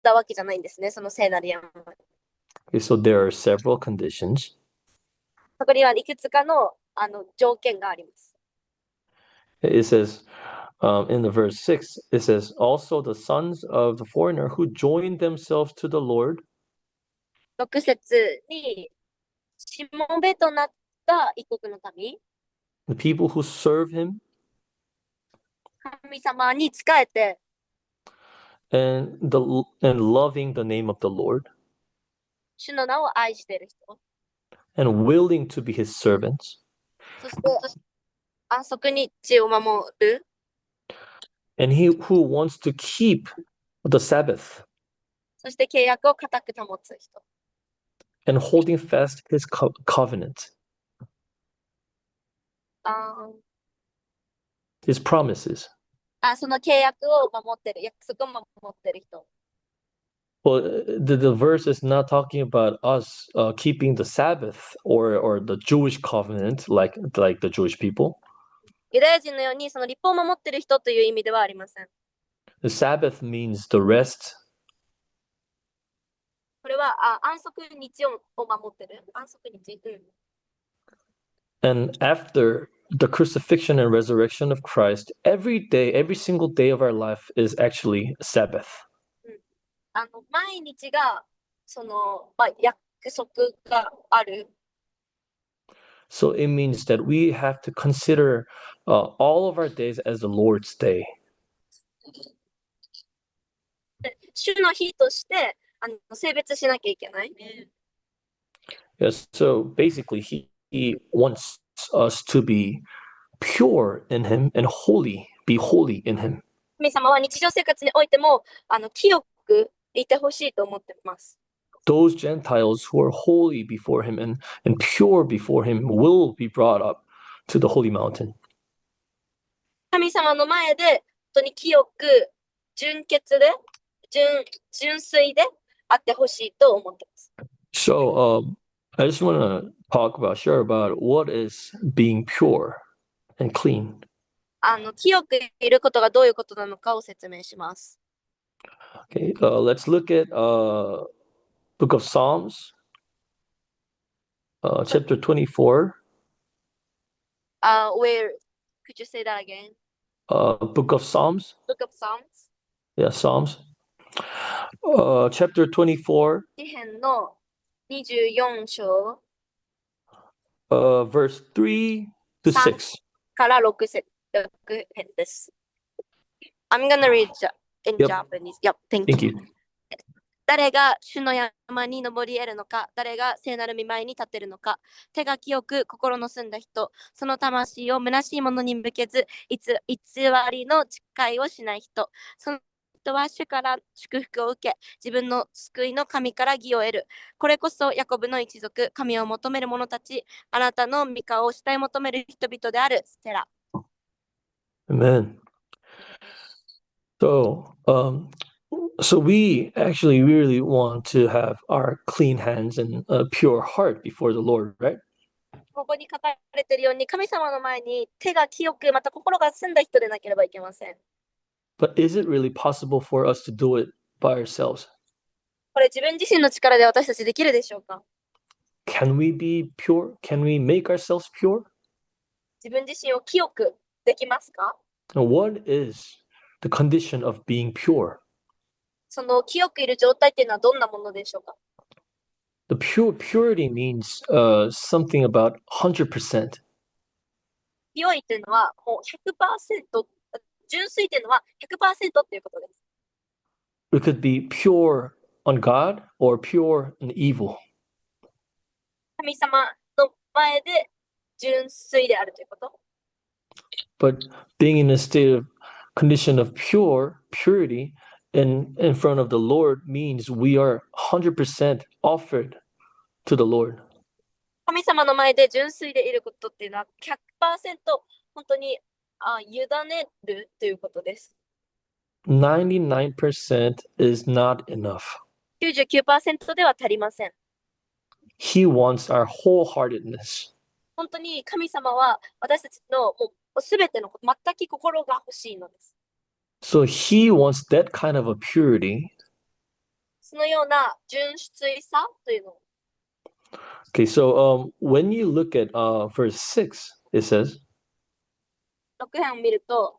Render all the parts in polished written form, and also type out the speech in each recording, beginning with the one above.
たわけじゃないんですね、その聖なる山。Okay, so there are several conditions. そこにはいくつかの、条件があります。It says in the verse 6, it says, also the sons of the foreigner who joined themselves to the Lord. 6節に、しもべとなった異国の民、The people who serve him 神様に仕えて、and loving the name of the Lord 主の名を愛している人、and willing to be his servants. そして安息日を守る、And he who wants to keep the Sabbath そして契約を固く保つ人。and holding fast his covenant, あ his promises. その契約を守ってる、約束を守ってる人。Well, the verse is not talking about us keeping the Sabbath or the Jewish covenant like the Jewish people. ユダヤ人のようにその立法を守ってる人という意味ではありません。The Sabbath means the rest これは安息日を守ってる。安息日。and after the crucifixion and resurrection of Christ, every day, every single day of our life is actually Sabbath. 毎日がその、約束がある。So it means that we have to consider all of our days as the Lord's day. 主の日として性別しなきゃいけない。Yes. So basically, he wants us to be pure in Him and be holy in Him. 神様は日常生活においても清くいてほしいと思ってます。Those Gentiles who are holy before Him and pure before Him will be brought up to the holy mountain. 神様の前で本当に清く純潔で純粋であってほしいと思ってます。So I just want to share about what is being pure and clean. 清くいることがどういうことなのかを説明します。Okay, let's look at Book of Psalms, chapter 24. Where could you say that again? Book of Psalms. Book of Psalms. Yeah, Psalms. Chapter 24, 詩編の24章 verse 3 to 3 6. から6編です。I'm gonna read in Yep. Japanese. Yep, thank Thank you. you. 誰が主の山に登り得るのか、誰が聖なる御前に立てるのか、手が清く心の澄んだ人、その魂を虚しいものに向けず、偽りの誓いをしない人、その人は主から祝福を受け、自分の救いの神から義を得る。これこそヤコブの一族、神を求める者たち、あなたの御顔を慕い求める人々である。セラ。Amen. So we actually really want to have our clean hands and a pure heart before the Lord, right? ここに書かれているように、神様の前に手が清く、また心が澄んだ人でなければいけません。But is it really possible for us to do it by ourselves? これ自分自身の力で私たちできるでしょうか？ Can we be pure? Can we make ourselves pure? 自分自身を清くできますか？ And what is the condition of being pure? その清くいる状態っていうのはどんなものでしょうか？ The purity means something about 100%. 清いっていうのはもう100%、純粋っていうのは100%っていうことです。It could be pure on God or pure in evil. 神様の前で純粋であるということ。But being in a state of condition of purity in front of the Lord means we are 100% offered to the Lord. 神様の前で純粋でいることっていうのは100%本当に委ねるということです。99% is not enough. 99% では足りません。He wants our wholeheartedness. 本当に神様は私たちのもう全ての全く心が欲しいのです。So he wants that kind of a purity そのような純粋さというの。Okay, so when you look at verse 6, it says, 6編を見ると、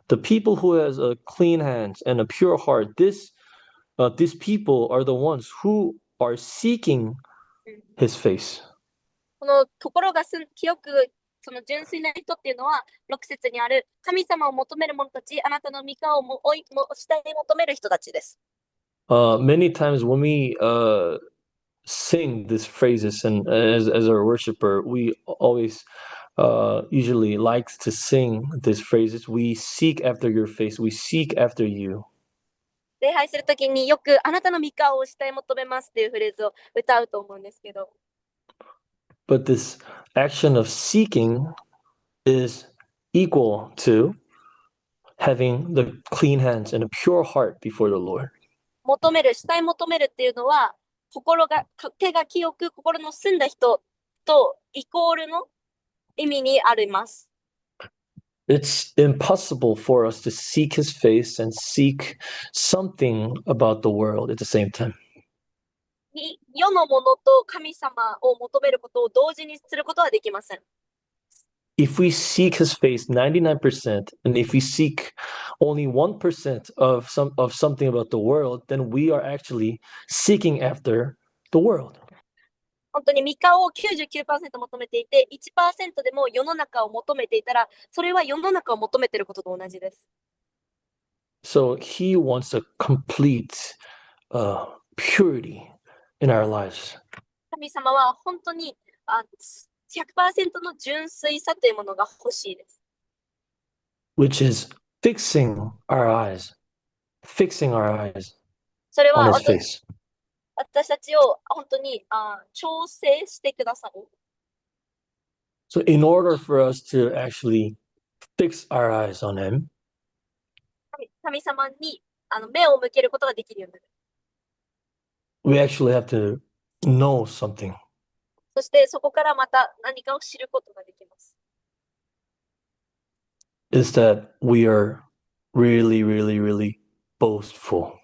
the people who has a clean hands and a pure heart, these people are the ones who are seeking his face. この心が清くその純粋な人っていうのは6節にある神様を求める者たち、あなたの御顔を下に求める人たちです。Many times when we sing these phrases and as our worshiper, we always usually likes to sing these phrases. We seek after your face. We seek after you. 礼拝するときによくあなたの御顔を下に求めますっていうフレーズを歌うと思うんですけど。But this action of seeking is equal to having the clean hands and a pure heart before the Lord. 求める、下に求めるっていうのは、手が清く心の澄んだ人とイコールの意味にあります。It's impossible for us to seek his face and seek something about the world at the same time. 世のものと神様を求めることを同時にすることはできません。If we seek his face 99%, and if we seek only 1% of something about the world, then we are actually seeking after the world. 本当に御顔を 99% 求めていて、1% でも世の中を求めていたら、それは世の中を求めていることと同じです。So he wants a complete purity in our lives. 神様は本当に100% の純粋さというものが欲しいです。Which is fixing our eyes それ on は his face. 私たちを本当に調整してくださる。So in order for us to actually fix our eyes on him, 神様に目を向けることができるようになる。we actually have to know something. そしてそこからまた何かを知ることができます。Is that we are really, really, really boastful.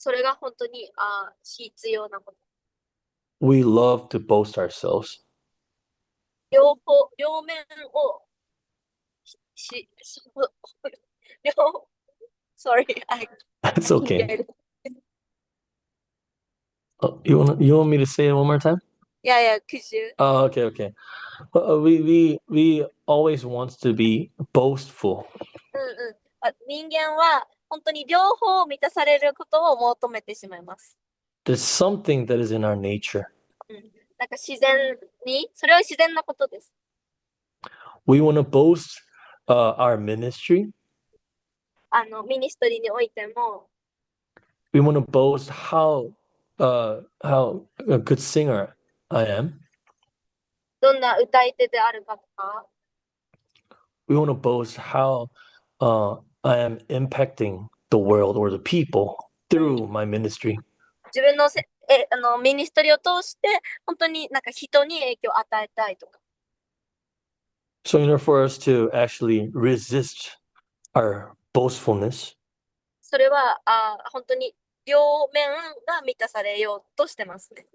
それが本当に必要なこと。We love to boast ourselves. 両面をSorry, That's okay. You want me to say it one more time? Yeah, could you? Oh, okay. We always wants to be boastful. 人間は本当に両方満たされることを求めてしまいます。There's something that is in our nature. なんか自然に、それは自然なことです。We want to boast our ministry. ミニストリーにおいても、We want to boast how a good singer I am. どんな歌い手であるかとか、We want to boast how I am impacting the world or the people through my ministry. 自分のミニストリーを通して本当になんか人に影響を与えたいとか。So in order for us to actually resist our boastfulness, それは本当に両面が満たされようとしてますね。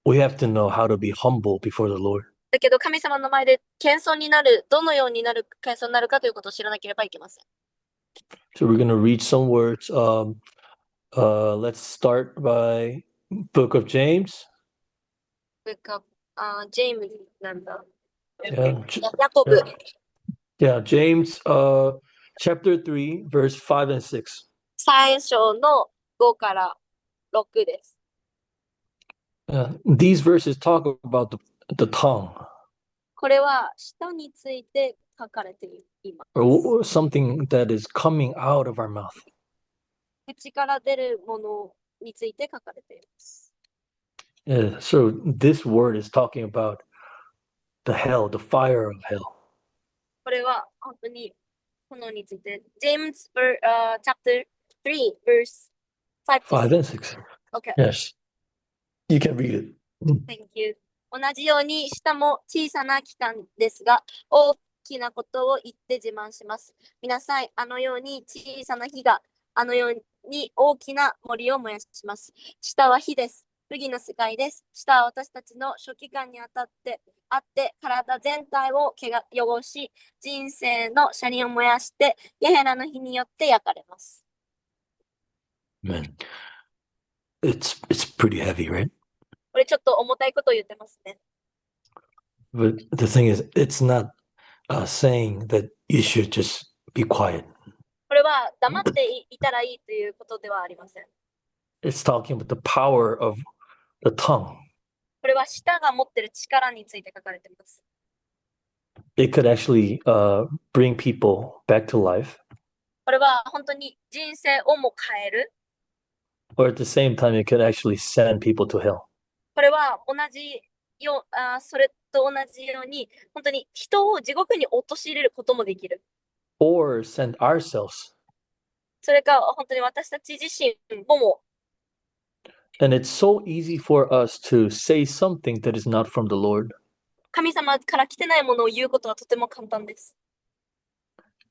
we have to know how to be humble before the Lord. だけど神様の前で謙遜になる、どのようになる謙遜になるかということを知らなければいけません。So we're going to read some words. Let's start by Book of James. ジェームズなんだ。 Yeah, ヤコブ。 yeah, James chapter 3, verse 5 and 6. 3章の5から6です。These verses talk about the tongue, これは舌について書かれています。or something that is coming out of our mouth. 口から出るものについて書かれています。So this word is talking about the fire of hell. これは本当に炎について。James chapter 3 verse 5 to 5 and 6. Okay. Yes. You can read it. Thank you. 同じように舌も小さな器官ですが、大きなことを言って自慢します。皆さん、あのように小さな火があのように大きな森を燃やします。下は火です。麦の世界です。下は私たちの書記官にあって体全体を汚し、人生の車輪を燃やして、ゲヘラの火によって焼かれます。Man, it's pretty heavy, right? これちょっと重たいことを言ってますね。But the thing is, it's not saying that you should just be quiet. これは黙っていたらいいということではありません。It's talking about the power of the tongue. これは舌が持っている力について書かれています。It could actually bring people back to life, これは本当に人生をも変える。or at the same time, it could actually send people to hell. これはそれと同じように、本当に人を地獄に陥れることもできる。Or send ourselves. それか本当に私たち自身も And it's so easy for us to say something that is not from the Lord. 神様から来てないものを言うことはとても簡単です。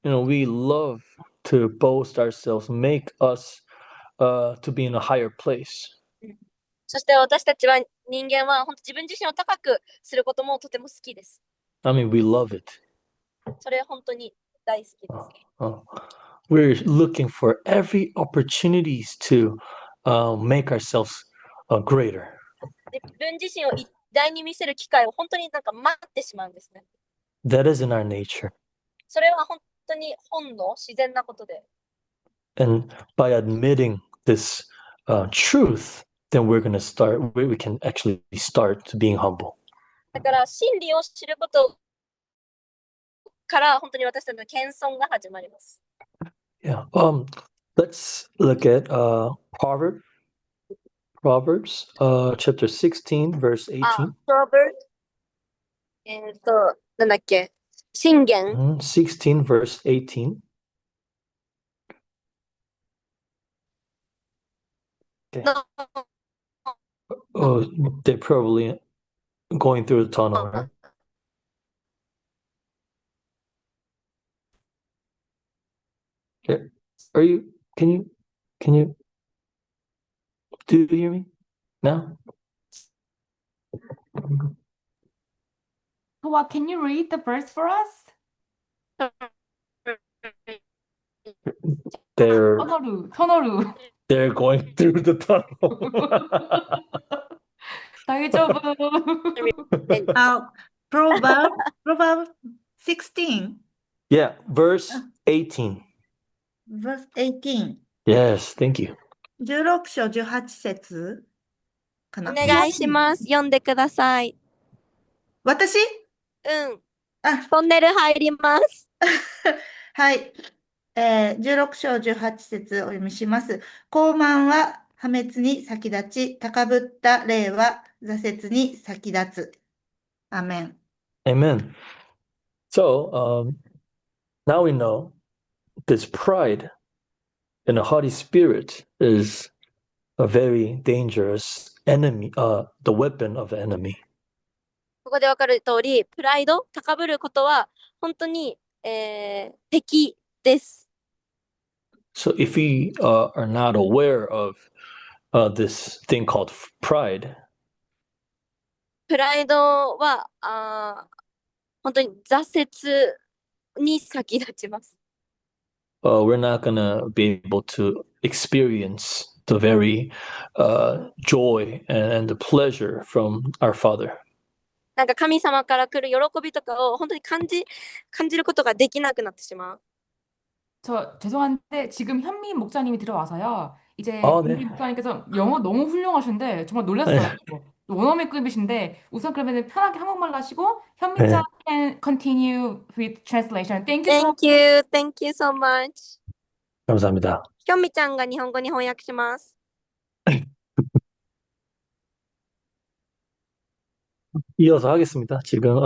We love to boast ourselves, make us to be in a higher place. そして私たちは人間は本当自分自身を高くすることもとても好きです。I mean, we love it. それ本当に大好きです。We're looking for every opportunities to make ourselves greater. 自分自身を偉大に見せる機会を本当に待ってしまうんですね。That is in our nature. それは本当に本能、自然なことで。And by admitting this truth, then we can actually start to being humble. だから真理を知ることから本当に私たちの謙遜が始まります。Yeah. Let's look at Proverbs, chapter 16, verse 18. なんだっけ箴言 16, verse 18. Okay. の Oh, they're probably going through the tunnel, right? Okay. Can you, do you hear me now? Well, can you read the verse for us? They're 터널루. they're going through the tunnel. 大丈夫. Proverb 16, Yeah, verse 18. verse 18. Yes, thank you. 16章18節かな。お願いします。読んでください。私あ、トンネル入ります。はい。16章18節お読みします。傲慢は破滅に先立ち、高ぶった霊は挫折に先立つ。アメン。Amen. So, now we know this pride and a haughty spirit is a very dangerous enemy, the weapon of the enemy. ここでわかる通り、プライド、高ぶることは本当に、敵です。So if we are not aware of this thing called pride, プライドは本当に挫折に先立ちます。we're not going to be able to experience the very joy and the pleasure from our Father. なんか神様から来る喜びとかを本当に感じることができなくなってしまう。 저 죄송한데 지금 현미 목사님이 들어와서요. 이제 네. 현미 목사님께서 영어 너무 훌륭하신데 정말 놀랐어요. 원어민급이신데 우선 그러면 편하게 한국말로 하시고 현미짱 can continue with translation. Thank you so much. Thank you so much. 감사합니다. ひょんみちゃんが日本語に翻訳します。 이어서 하겠습니다. 지금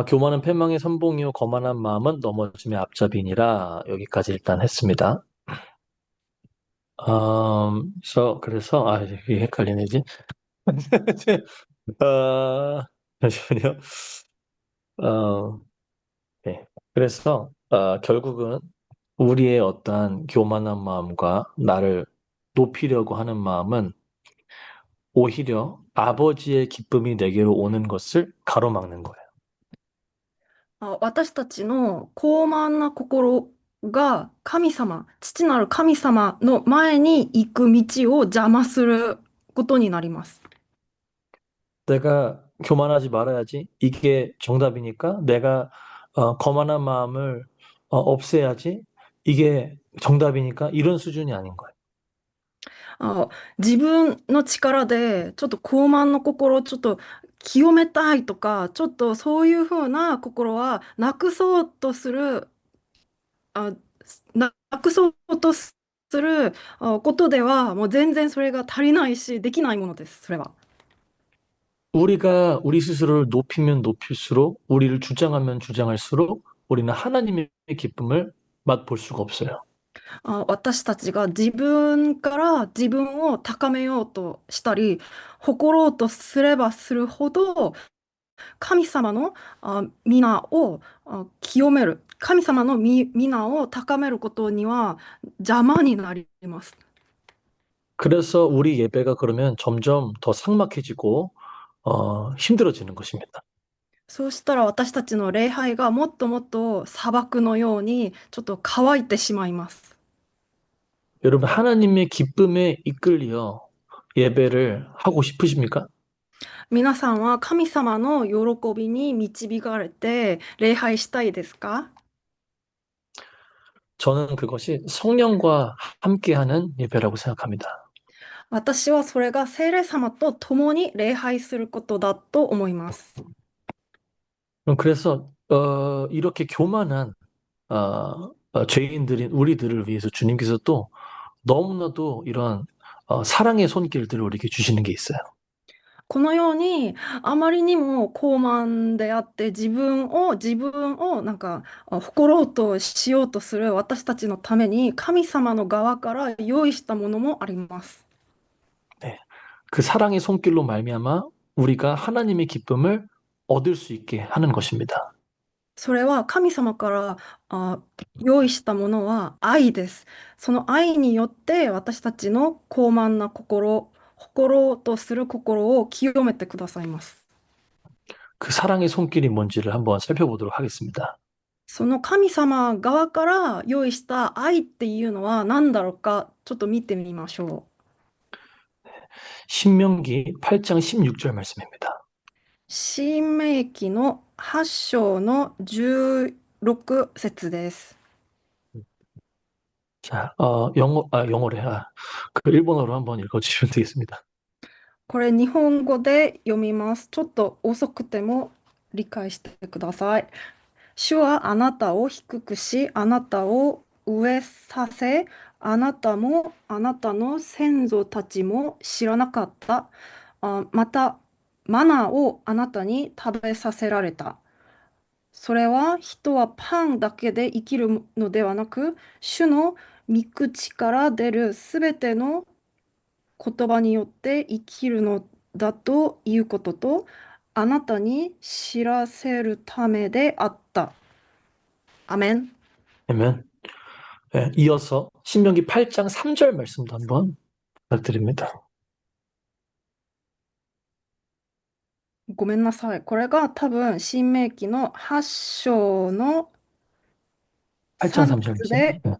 교만은 패망의 선봉이요 거만한 마음은 넘어짐의 앞잡이니라 여기까지 일단 했습니다. 그래서 이게 헷갈리네 이제. 잠시만요. 네. 그래서 결국은 우리의 어떠한 교만한 마음과 나를 높이려고 하는 마음은 오히려 아버지의 기쁨이 내게로 오는 것을 가로막는 거예요. 私たちの高慢な心が神様、父なる神様の前に行く道を邪魔することになります。 내가 교만하지 말아야지. 이게 정답이니까 내가 거만한 마음을 없애야지. 이게 정답이니까 이런 수준이 아닌 거예요. 自分の力でちょっと高慢の心をちょっと清めたいとか、ちょっとそういうふうな心はなくそうとする、なくそうとすることではもう全然それが足りないし、できないものです、それは。 우리가 우리 스스로를 높이면 높일수록 우리를 주장하면 주장할수록 우리는 하나님의 기쁨을 맛볼 수가 없어요. 私たちが自分から自分を高めようとしたり、誇ろうとすればするほど、神様の皆を清める、神様の皆を高めることには邪魔になります。 그래서 우리 예배가 그러면 점점 더 삭막해지고 힘들어지는 것입니다. そうしたら私たちの礼拝がもっともっと砂漠のようにちょっと乾いてしまいます。 여러분 하나님의 기쁨에 이끌려 예배를 하고 싶으십니까? 皆さんは神様の喜びに導かれて礼拝したいですか？ 저는 그것이 성령과 함께하는 예배라고 생각합니다. 私はそれが聖霊様と共に礼拝することだと思います。 그래서 이렇게 교만한 죄인들인 우리들을 위해서 주님께서 또 너무나도 이런 사랑의 손길들을 우리에게 주시는 게 있어요. このようにあまりにも高慢であって自分をなんか誇ろうとしようとする私たちのために神様の側から用意したものもあります。 네, 그 사랑의 손길로 말미암아 우리가 하나님의 기쁨을 얻을 수 있게 하는 것입니다. それは神様から用意したものは愛です。その愛によって私たちの高慢な心、誇ろうとする心を清めてくださいます。 그 사랑의 손길이 뭔지를 한번 살펴보도록 하겠습니다. その神様側から用意した愛っていうのは何だろうか、ちょっと見てみましょ 신명기 8장 16절 말씀입니다. う。新明記の8章の16節です。 자, 영어래. 그 일본어로 한번 읽어주시면 되겠습니다. これ日本語で読みます。ちょっと遅くても理解してください。主はあなたを低くし、あなたを上させ、あなたもあなたの先祖たちも知らなかった。また、マナーをあなたに食べさせられた。それは人はパンだけで生きるのではなく、主の御口から出るすべての言葉によって生きるのだということと、あなたに知らせるためであった。アメン。 아멘. 네, 이어서 신명기 8장 3절 말씀도 한번 부탁드립니다. ごめんなさい。これが多分、新明記の8章の 8장 3 3절 節で、 말씀.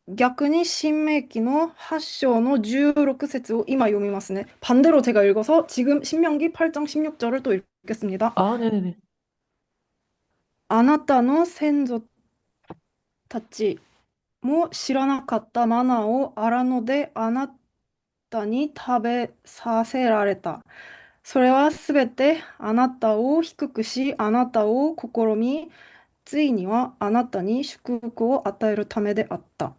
逆に新明記の8章の16節を今読みますね. 반대로 제가 읽어서 지금 신명기 8장 16절을 또 읽겠습니다. 아, 네네네. あなたの先祖たちも知らなかったマナーを荒野であなたに食べさせられた。それはすべてあなたを低くし、あなたを試み、ついにはあなたに祝福を与えるためであった。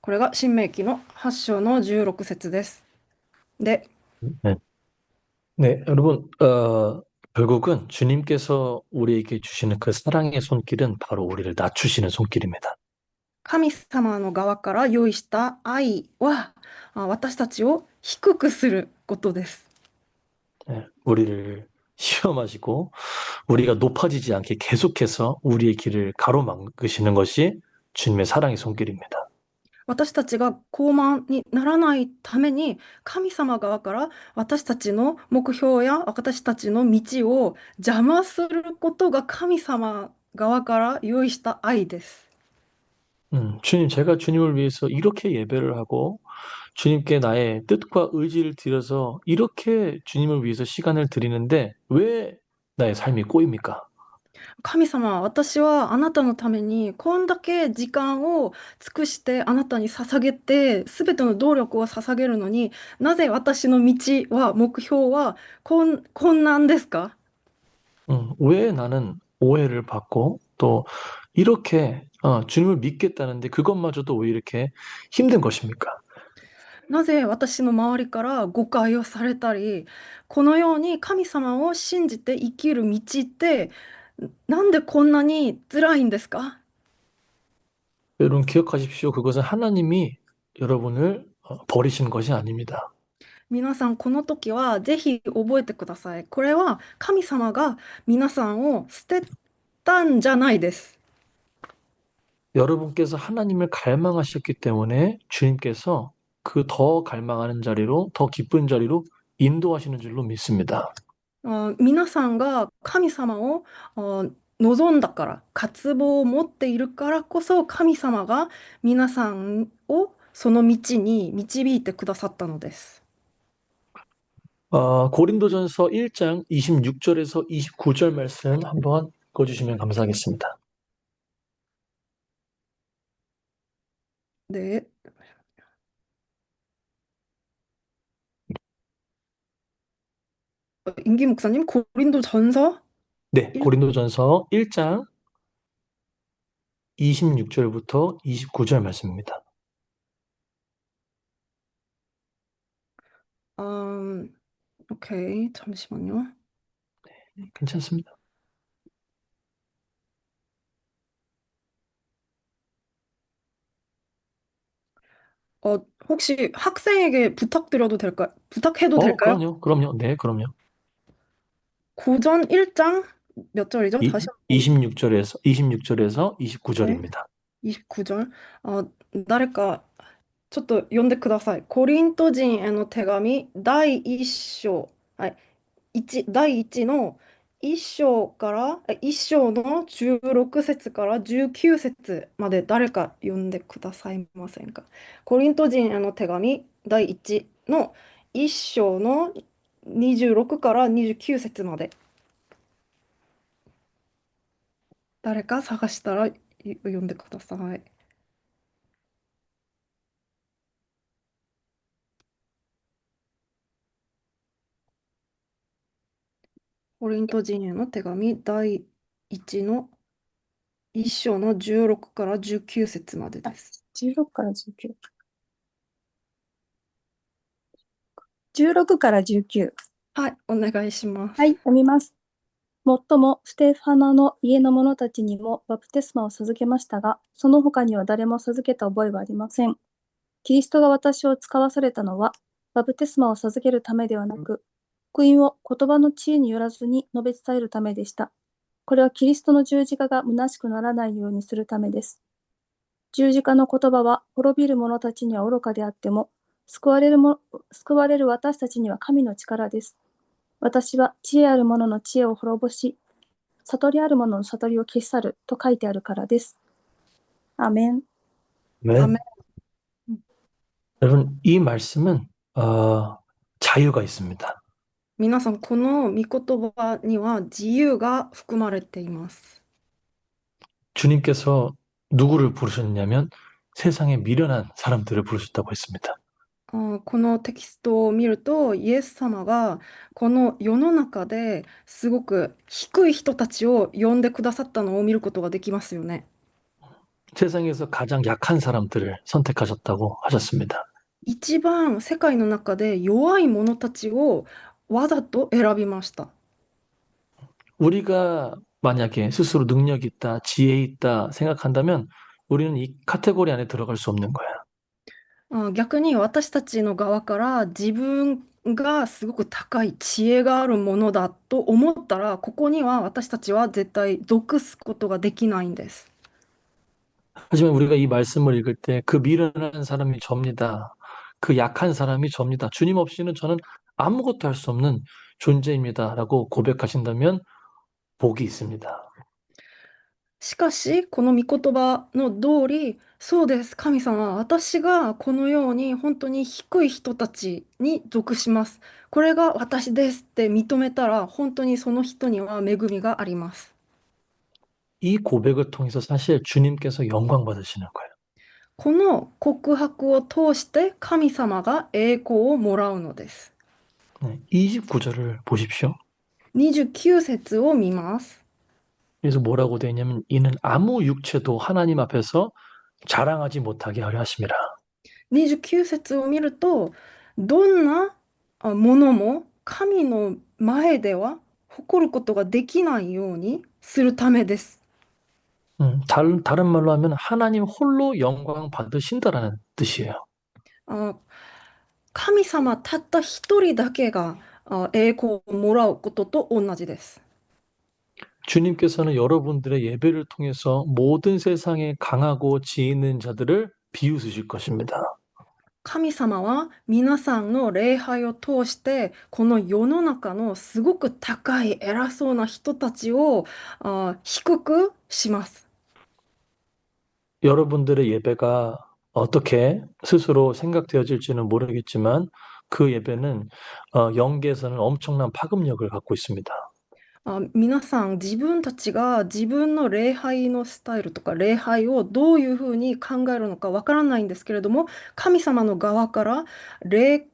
これが新明記の8章の16節です。で、 네. 네, 여러분, 결국은 주님께서 우리에게 주시는 그 사랑의 손길은 바로 우리를 낮추시는 손길입니다. 神様の側から用意した愛は私たちを低くすることです。 네, 우리를 시험하시고 우리가 높아지지 않게 계속해서 우리의 길을 가로막으시는 것이 주님의 사랑의 손길입니다. 私たちが高慢にならないために、神様側から私たちの目標や私たちの道を邪魔することが神様側から用意した愛です。 주님, 제가 주님을 위해서 이렇게 예배를 하고 주님께 나의 뜻과 의지를 드려서 이렇게 주님을 위해서 시간을 드리는데 왜 나의 삶이 꼬입니까? 神様、私はあなたのためにこんだけ時間を尽くしてあなたに捧げて、すべての動力を捧げるのに、なぜ私の道は、目標は困難ですか？ 왜 나는 오해를 받고 또 이렇게 주님을 믿겠다는데 그것마저도 왜 이렇게 힘든 것입니까? なぜ私の周りから誤解をされたり、このように神様を信じて生きる道って、なんでこんなに辛いんですか？ 여러분 기억하십시오. 그것은 하나님이 여러분을 버리신 것이 아닙니다. 皆さん、この時はぜひ覚えてください。これは神様が皆さんを捨てたんじゃないです。 여러분께서 하나님을 갈망하셨기 때문에 주님께서 그 더 갈망하는 자리로, 더 기쁜 자리로 인도하시는 줄로 믿습니다. 皆さんが神様を望んだから、渇望を持っているからこそ、神様が皆さんをその道に導いてくださったのです。 고린도전서 1장 26절에서 29절 말씀 한번 읽어주시면 감사하겠습니다. 네. 임기 목사님, 고린도전서 네, 1, 고린도전서 1장 26절부터 29절 말씀입니다. 오케이, 잠시만요. 괜찮습니다. 혹시 학생에게 부탁드려도 될까요? 부탁해도 될까요? 그럼요. 네, 그럼요. 고전 1장 몇 절이죠? 다시 한번. 26절에서 ね、 29절입니다. 29절. 誰かちょっと読んでください。コリント人への手紙第1章、はい、第1の1章から1章の16節から19節まで誰か読んでくださいませんか？コリント人への手紙第1の1章の26から29節まで誰か探したら読んでください。コリント人への手紙第1の1章の16から19節までです。16から19。16から19。はい、お願いします。はい、読みます。もっともステファナの家の者たちにもバプテスマを授けましたが、その他には誰も授けた覚えはありません。キリストが私を使わされたのは、バプテスマを授けるためではなく、福音を言葉の知恵によらずに述べ伝えるためでした。これはキリストの十字架が虚しくならないようにするためです。十字架の言葉は滅びる者たちには愚かであっても、救われる私たちには神の力です。私は知恵ある者の知恵を滅ぼし、悟りある者の悟りを消し去ると書いてあるからです。アーメン。 네. 아멘. 여러분, 이 말씀은 자유가 있습니다. 皆さん、この御言葉には自由が含まれています。 주님께서 누구를 부르셨냐면 세상에 미련한 사람들을 부르셨다고 했습니다. このテキストを見ると、イエス様がこの世の中ですごく低い人たちを呼んでくださったのを見ることができますよね。 세상에서 가장 약한 사람들을 선택하셨다고 하셨습니다. 一番世界の中で弱い者たちをわざと選びました。 우리가 만약에 스스로 능력 있다, 지혜 있다 생각한다면 우리는 이 카테고리 안에 들어갈 수 없는 거야. 逆に私たちの側から自分がすごく高い知恵があるものだと思ったら、ここには私たちは絶対属すことができないんです。 하지만 우리가 이 말씀을 읽을 때 그 미련한 사람이 접니다. 그 약한 사람이 접니다. 주님 없이는 저는 아무것도 할 수 없는 존재입니다라고 고백하신다면 복이 있습니다. しかし、この御言葉の通り、そうです、神様、私がこのように本当に低い人たちに属します。これが私ですって認めたら、本当にその人には恵みがあります。 이 고백을 통해서 사실 주님께서 영광 받으시는 거예요. この告白を通して神様が栄光をもらうのです。 네, 29절을 보십시오. 29節を見ます。 그래서 뭐라고 되어 있냐면 이는 아무 육체도 하나님 앞에서 자랑하지 못하게 하려 하심이라. 29節を見ると、どんなものも神の前では誇ることができないようにするためです。 다른 말로 하면 하나님 홀로 영광 받으신다라는 뜻이에요. 神様たった一人だけが栄光をもらうことと同じです。 주님께서는 여러분들의 예배를 통해서 모든 세상에 강하고 지혜 있는 자들을 비웃으실 것입니다. 神様は皆さんの礼拝を通してこの世の中のすごく高い偉そうな人たちを低くします。 여러분들의 예배가 어떻게 스스로 생각되어질지는 모르겠지만 그 예배는 영계에서는 엄청난 파급력을 갖고 있습니다. 皆さん自分たちが自分の礼拝のスタイルとか礼拝をどういうふうに考えるのかわからないんですけれども、神様の側から霊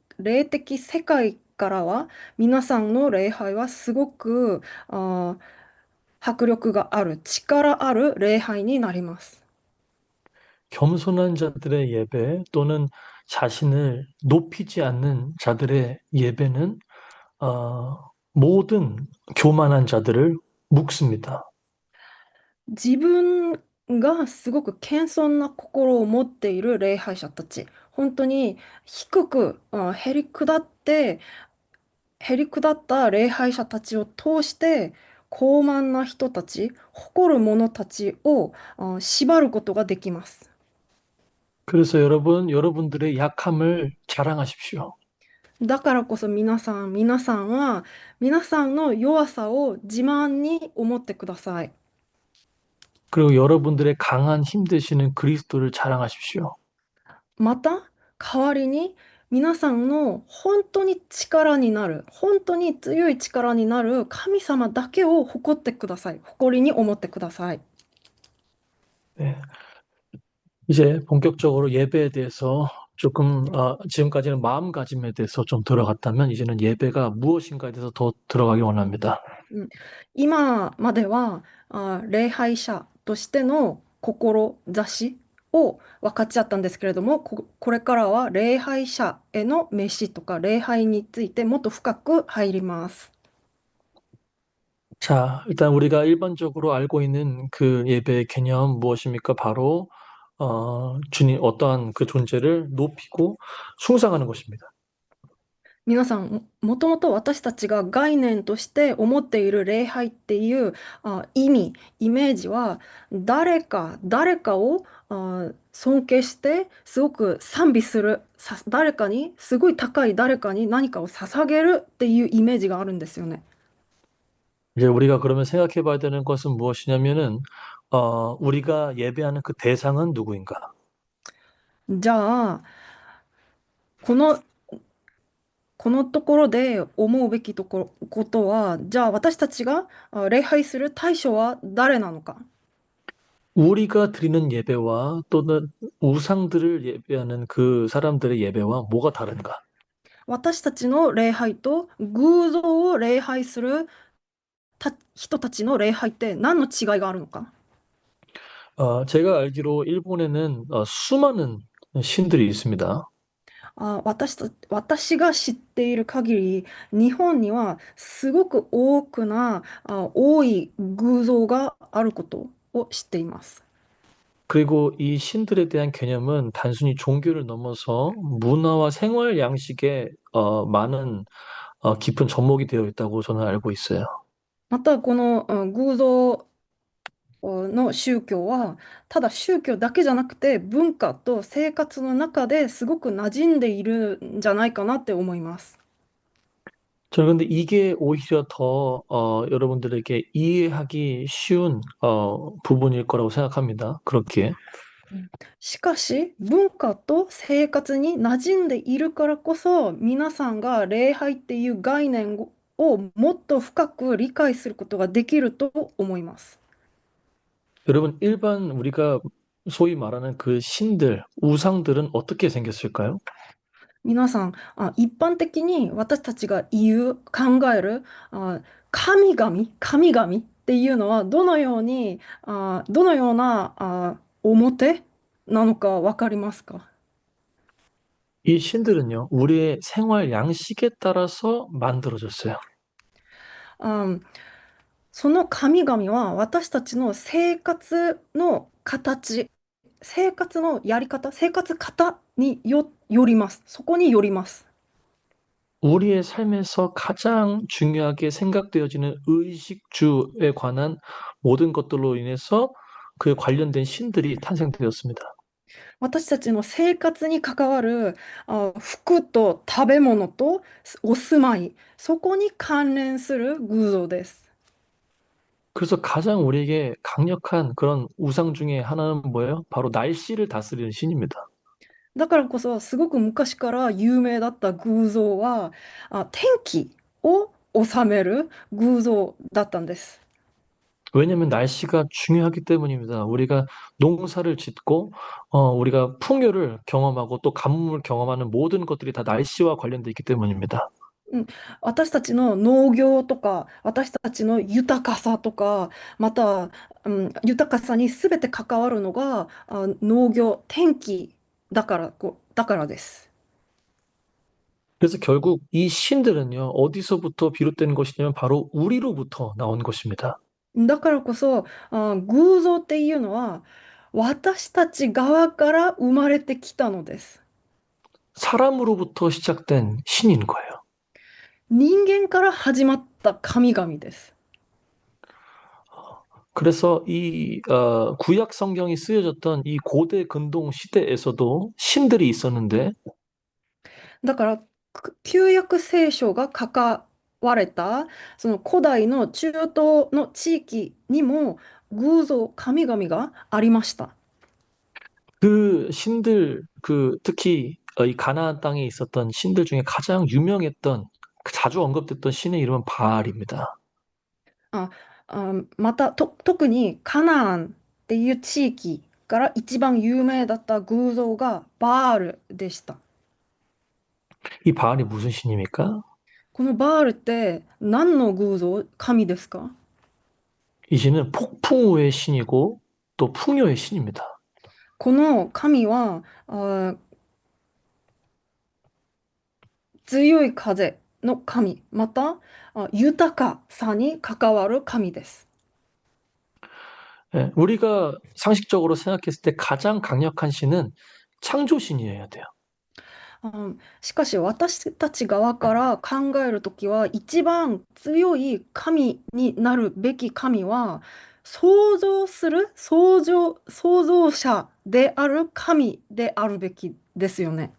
的世界からは皆さんの礼拝はすごく迫力がある力ある礼拝になります。 겸손한 자들의 예배 또는 자신을 높이지 않는 자들의 예배는 모든 교만한 자들을 묶습니다. 自分がすごく謙遜な心を持っている礼拝者たち、本当に低くへりくだった礼拝者たちを通して高慢な人たち、誇る者たちを縛ることができます。 그래서 여러분들의 약함을 자랑하십시오. だからこそ皆さんは皆さんの弱さを自慢に思ってください。 그리고 여러분들의 강한 힘 되시는 그리스도를 자랑하십시오. また代わりに皆さんの本当に力になる、本当に強い力になる神様だけを誇ってください。誇りに思ってください。 네. 이제 본격적으로 예배에 대해서 조금 지금까지는 마음가짐에 대해서 좀 들어갔다면 이제는 예배가 무엇인가에 대해서 더 들어가기 원합니다. 今までは礼拝者としての志を分かっちゃったんですけれども、これからは礼拝者への召しとか礼拝についてもっと深く入ります。 자, 일단 우리가 일반적으로 알고 있는 그 예배의 개념 무엇입니까? 바로 주님 어떠한 그 존재를 높이고 숭상하는 것입니다. 皆さん、もともと私たちが概念として思っている礼拝っていうイメージは誰かを尊敬してすごく賛美する、すごい高い誰かに何かを捧げるっていうイメージがあるんですよね。 이제 우리가 그러면 생각해 봐야 되는 것은 무엇이냐면은 우리가 예배하는 그 대상은 누구인가? じゃあこのところで思うべきことは、じゃあ私たちが礼拝する対象は誰なのか。 우리가 드리는 예배와 또는 우상들을 예배하는 그 사람들의 예배와 뭐가 다른가? 私たちの礼拝と偶像を礼拝する人たちの礼拝って何の違いがあるのか。 제가 알기로 일본에는 수많은 신들이 있습니다. 私が知っている限り、日本にはすごく多い偶像があることを知っています。 그리고 이 신들에 대한 개념은 단순히 종교를 넘어서 문화와 생활 양식에 많은 깊은 접목이 되어 있다고 저는 알고 있어요. また、この、偶像の宗教は、ただ宗教だけじゃなくて、文化と生活の中ですごく馴染んでいるんじゃないかなって思います。 저는 근데 이게 오히려 더 여러분들에게 이해하기 쉬운 부분일 거라고 생각합니다. 그렇게. しかし、文化と生活に馴染んでいるからこそ、皆さんが礼拝っていう概念をもっと深く理解することができると思います。 여러분, 일반 우리가 소위 말하는 그 신들, 우상들은 어떻게 생겼을까요? 皆さん、一般的に私たちが言う、考える、神々っていうのはどのような表なのかわかりますか？ 이 신들은요, 우리의 생활 양식에 따라서 만들어졌어요. あその神々は私たちの生活の形、生活のやり方、生活方によります。そこによります。 우리의 삶에서 가장 중요하게 생각되어지는 의식주에 관한 모든 것들로 인해서 그에 관련된 신들이 탄생되었습니다. 私たちの生活に関わる服と食べ物とお住まい、そこに関連する偶像です。 그래서 가장 우리에게 강력한 그런 우상 중에 하나는 뭐예요? 바로 날씨를 다스리는 신입니다. だからこそすごく昔から有名だった偶像は天気を治める偶像だったんです。 왜냐하면 날씨가 중요하기 때문입니다. 우리가 농사를 짓고 우리가 풍요를 경험하고 또 가뭄을 경험하는 모든 것들이 다 날씨와 관련돼 있기 때문입니다. 私たちの農業とか私たちの豊かさとかまた、豊かさに全て関わるのが農業天気だからです。 그래서 결국 이 신들은요, 어디서부터 비롯된 것이냐면 바로 우리로부터 나온 것입니다. だからこそ偶像っていうのは私たち側から生まれてきたのです。 사람으로부터 시작된 신인 거예요. 人間から始まった神々です。 그래서 이 구약 성경이 쓰여졌던 이 고대 근동 시대에서도 신들이 있었는데 だから旧約聖書が書かれたその古代の中東の地域にも偶像神々がありました。 그 신들 특히 이 가나안 땅에 있었던 신들 중에 가장 유명했던 자주 언급됐던 신의 이름은 바알입니다. また特にカナアンっていう地域から一番有名だった偶像がバールでした。 이 바알이 무슨 신입니까? このバールって何の偶像神ですか？ 이 신은 폭풍우의 신이고 또 풍요의 신입니다. この神は強い風の神、また豊かさに関わる神です。 예, 우리가 상식적으로 생각했을 때 가장 강력한 신은 창조신이어야 돼요. しかし私たち側から考えるときは一番強い神になるべき神は創造者である神であるべきですよね。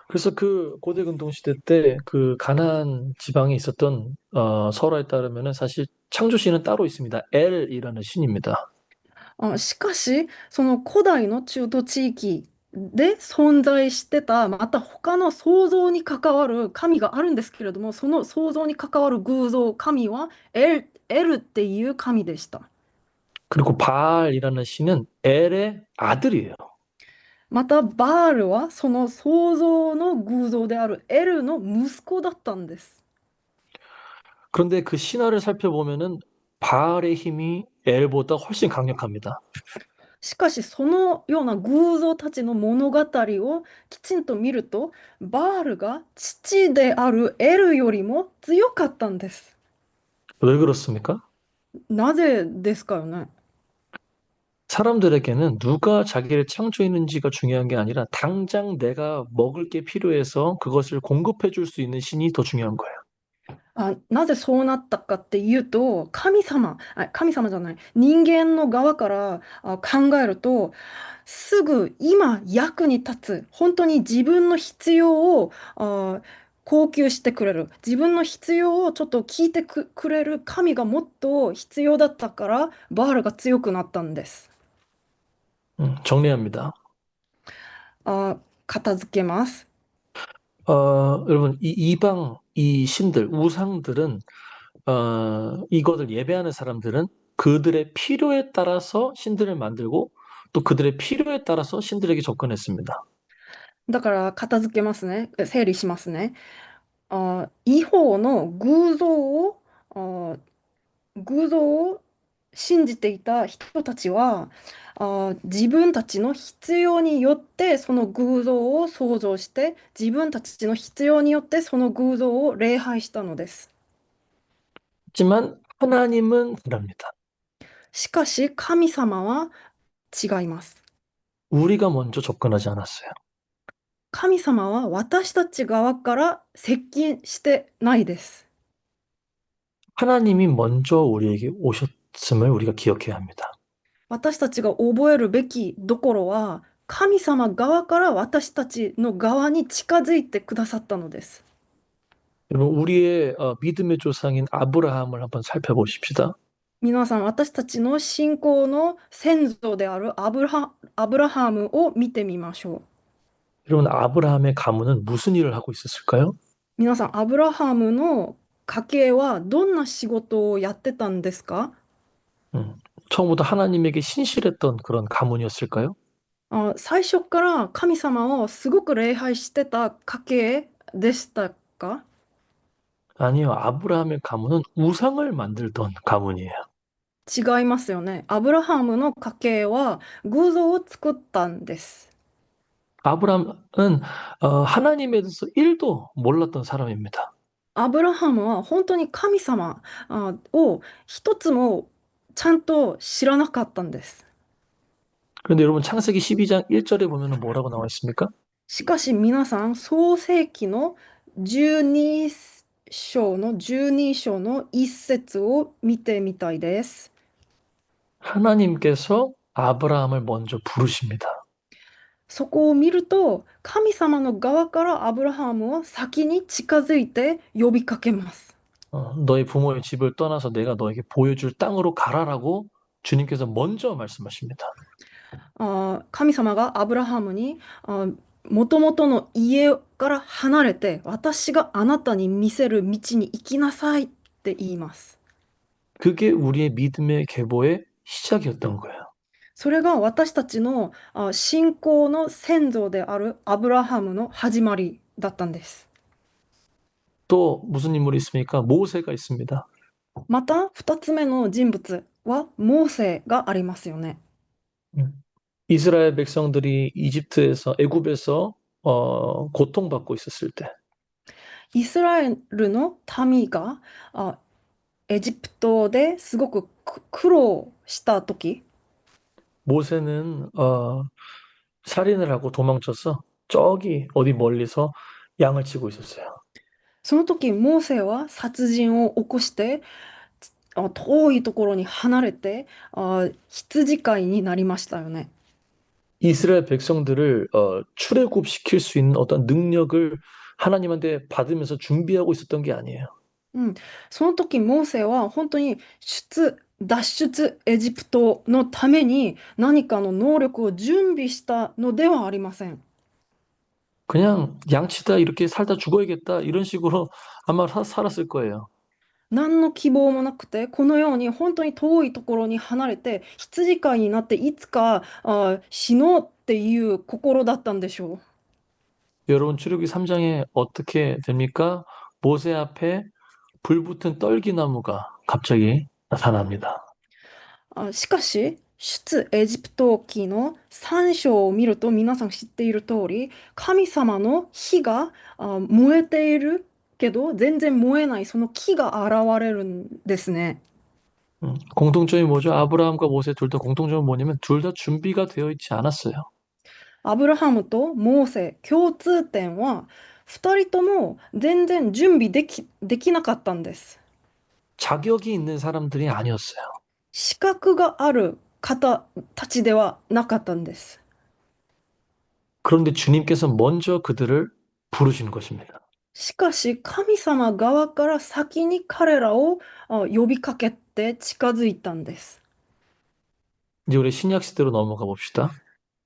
그래서 그 고대 근동 시대 때 그 가나안 지방에 있었던 설화에 따르면은 사실 창조신은 따로 있습니다. 엘이라는 신입니다. しかしその古代の中東地域で存在してたまた他の創造に関わる神があるんですけれども、その創造に関わる偶像神はエルっていう神でした。 그리고 바알이라는 신은 엘의 아들이에요. またバールはその創造の偶像であるエルの息子だったんです。 그런데 그 신화를 살펴보면은 바알의 힘이 엘보다 훨씬 강력합니다. しかしそのような偶像たちの物語をきちんと見るとバールが父であるエルよりも強かったんです。 왜 그렇습니까? なぜですかよね。 사람들에게는 누가 자기를 창조했는지가 중요한 게 아니라 당장 내가 먹을 게 필요해서 그것을 공급해 줄 수 있는 신이 더 중요한 거예요. なぜそうなったかっていうと、神様じゃない、人間の側から考えると、すぐ今役に立つ、本当に自分の必要を供給してくれる、自分の必要をちょっと聞いてくれる神がもっと必要だったから、バールが強くなったんです。정리합니다. 片付けます。 여러분, 이 신들, 우상들은, 이것을 예배하는 사람들은 그들의 필요에 따라서 신들을 만들고 또 그들의 필요에 따라서 신들에게 접근했습니다. だから片付けますね。整理しますね。違法の偶像を信じていた人たちは、自分たちの必要によってその偶像を創造して、自分たちの必要によってその偶像を礼拝したのです。 하지만 하나님은 다릅니다. しかし神様は違います。 우리가 먼저 접근하지 않았어요. 神様は私たち側から接近してないです。 하나님이 먼저 우리에게 오셨음을 우리가 기억해야 합니다. 私たちが覚えるべきところは、神様側から私たちの側に近づいてくださったのです。 여러분, 우리의 믿음의 조상인 아브라함을 한번 살펴보십시다. 皆さん、私たちの信仰の先祖であるアブラハムを見てみましょう。 여러분, 아브라함의 가문은 무슨 일을 하고 있었을까요? 皆さん、アブラハムの家系はどんな仕事をやってたんですか？ 처음부터 하나님에게 신실했던 그런 가문이었을까요? 最初から神様をすごく礼拝してた家系でしたか？ 아니요, 아브라함의 가문은 우상을 만들던 가문이에요. 違いますよね。アブラハムの家系は偶像を作ったんです。 아브라함은 하나님에 대해서 1도 몰랐던 사람입니다. アブラハムは本当に神様を一つもちゃんと知らなかったんです。 그런데 여러분 창세기 12장 1절에 보면 뭐라고 나와 있습니까? しかし皆さん、創世記の12章の一節を見てみたいです。 하나님께서 아브라함을 먼저 부르십니다. そこを見ると、神様の側からアブラハムを先に近づいて呼びかけます。 너희 부모의 집을 떠나서 내가 너에게 보여줄 땅으로 가라라고 주님께서 먼저 말씀하십니다. 神様がアブラハムにもともとの家から離れて、私があなたに見せる道に行きなさいって言います。 그게 우리의 믿음의 계보의 시작이었던 거예요. それが私たちの信仰の先祖であるアブラハムの始まりだったんです。 또 무슨 인물이 있습니까? 모세가 있습니다. また2つ目の人物はモーセがありますよね。 이스라엘 백성들이 애굽에서 고통받고 있었을 때 イスラエルの民がエジプトですごく苦労した時、 모세는 살인을 하고 도망쳐서 저기 어디 멀리서 양을 치고 있었어요. その時モーセは殺人を起こして遠いところに離れて羊飼いになりましたよね。 이스라엘 백성들을 출애굽시킬 수 있는 어떤 능력을 하나님한테 받으면서 준비하고 있었던 게 아니에요. その時モーセは本当に脱出エジプトのために何かの能力を準備したのではありません。 그냥 양치다 이렇게 살다 죽어야겠다 이런 식으로 아마 살았을 거예요. 何の希望もなくて、このように本当に遠いところに離れて羊飼いになっていつか死のうっていう心だったんでしょう。 여러분 출애굽기 3장에 어떻게 됩니까? 모세 앞에 불붙은 떨기나무가 갑자기 나타납니다. しかし出エジプト記の3章を見ると皆さん知っている通り、神様の火が燃えているけど全然燃えないその木が現れるんですね。 공통점이 뭐죠? 아브라함과 모세 둘 다 공통점은 뭐냐면 둘 다 준비가 되어 있지 않았어요. アブラハムとモーセ共通点は2人とも全然準備できなかったんです。 자격이 있는 사람들이 아니었어요. 資格がある方たちではなかったんです。 그런데 주님께서 먼저 그들을 부르시는 것입니다. しかし神様側から先に彼らを呼びかけて近づいたんです。 이제 우리 신약 시대로 넘어가 봅시다.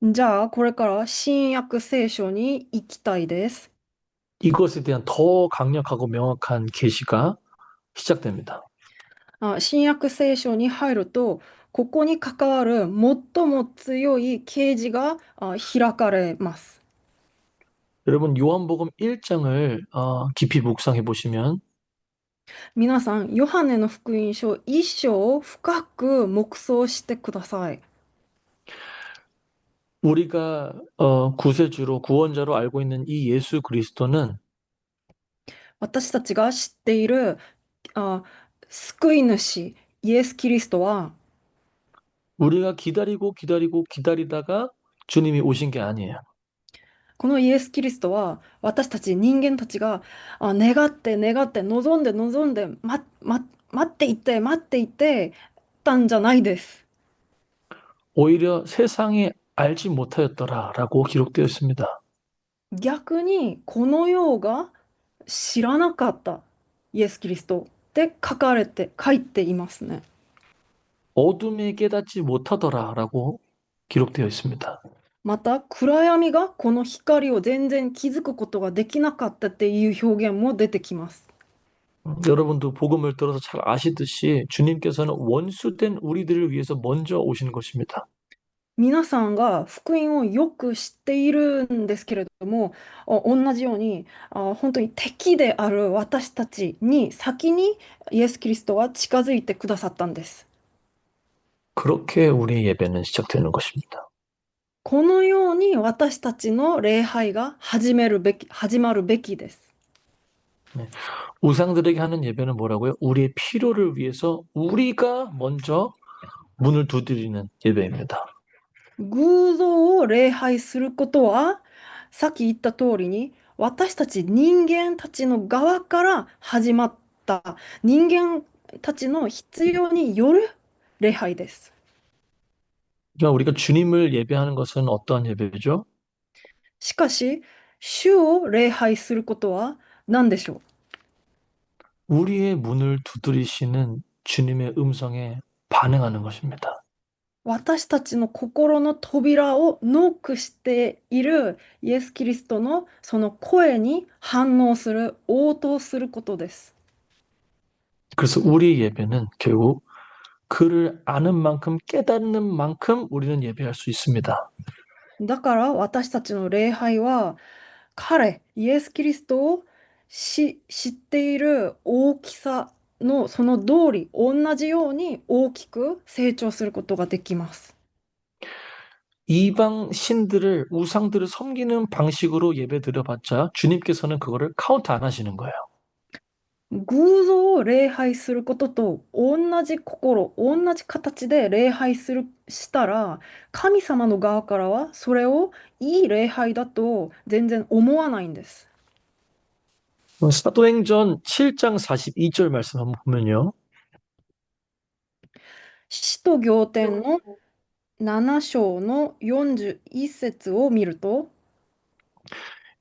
じゃあこれから新約聖書に行きたいです。 이것에 대한 더 강력하고 명확한 계시가 시작됩니다. 新約聖書に入るとここに関わる最も強い啓示が開かれます。 여러분 요한복음 1장을 깊이 묵상해 보시면 皆さん、ヨハネの福音書一章を深く黙想してください。 우리가 구세주로 구원자로 알고 있는 이 예수 그리스도는 私たちが知っている救い主イエス・キリストは 우리가 기다리다가 주님이 오신 게 아니에요. このイエス・キリストは私たち人間たちが願って望んで待っていてたんじゃないです。 오히려 세상에 알지 못하였더라라고 기록되어 있습니다. 逆にこの世が知らなかったイエス・キリストって書いていますね。 어둠에 깨닫지 못하더라라고 기록되어 있습니다. また暗闇がこの光を全然気づくことができなかったっていう表現も出てきます。 여러분도 복음을 들어서 잘 아시듯이 주님께서는 원수된 우리들을 위해서 먼저 오시는 것입니다. 皆さんが福音をよく知っているんですけれども、同じように本当に敵である私たちに先にイエス・キリストは近づいてくださったんです。 그렇게 우리의 예배는 시작되는 것입니다. このように私たちの礼拝が始まるべきです。 우상들에게 하는 예배는 뭐라고요? 우리의 필요를 위해서 우리가 먼저 문을 두드리는 예배입니다. 偶像を礼拝することはさっき言った通りに私たち人間たちの側から始まった人間たちの必要による礼拝です。 그러니까 우리가 주님을 예배하는 것은 어떠한 예배죠? しかし主を礼拝することは何でしょ 우리의 문을 두드리시는 주님의 음성에 반응하는 것입니다. う。私たちの心の扉をノックしているイエス・キリストのその声に反応する応答することです。 그래서 우리의 예배는 결국 그를 아는 만큼 깨닫는 만큼 우리는 예배할 수 있습니다. だから私たちの礼拝はイエス・キリストを知っている大きさのその通り同じように大きく成長することができます。 이방 신들을 우상들을 섬기는 방식으로 예배 드려봤자 주님께서는 그거를 카운트 안 하시는 거예요. 偶像を礼拝することと同じ形で礼拝したら神様の側からはそれをいい礼拝だと全然思わないんです。 사도행전 7장 42절 말씀 한번 보면요. 使徒行伝の7章の41節を見ると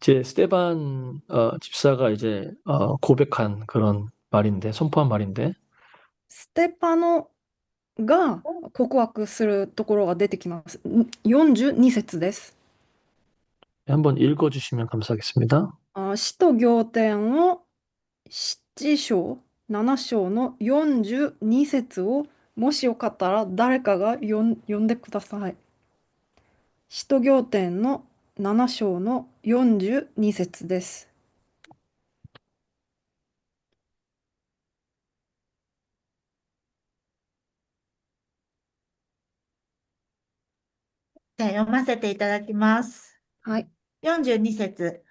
이제 스테반 집사가 이제 고백한 그런 말인데 선포한 말인데 ステパノが告白するところが出てきます。42節です。 한번 읽어주시면 감사하겠습니다. 使徒行伝を7章の42節をもしよかったら誰かが読んでください。使徒行伝の7章の42節です。 じゃあ読ませていただきます。はい。42節。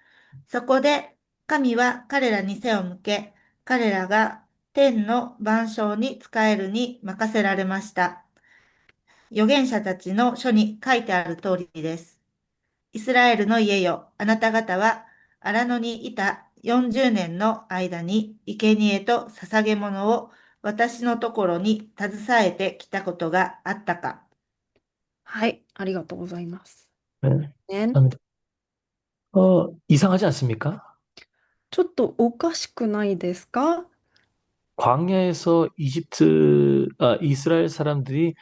そこで神は彼らに背を向け、彼らが天の万象に仕えるに任せられました。預言者たちの書に書いてある通りです。イスラエルの家よ、あなた方は荒野にいた40年の間に生贄と捧げ物を私のところに携えてきたことがあったか。はい、ありがとうございます。 네, 네. 감사합니다. 이상하지 않습니까? ちょっとおかしくないですか？ 광야에서 이스라엘 사람들이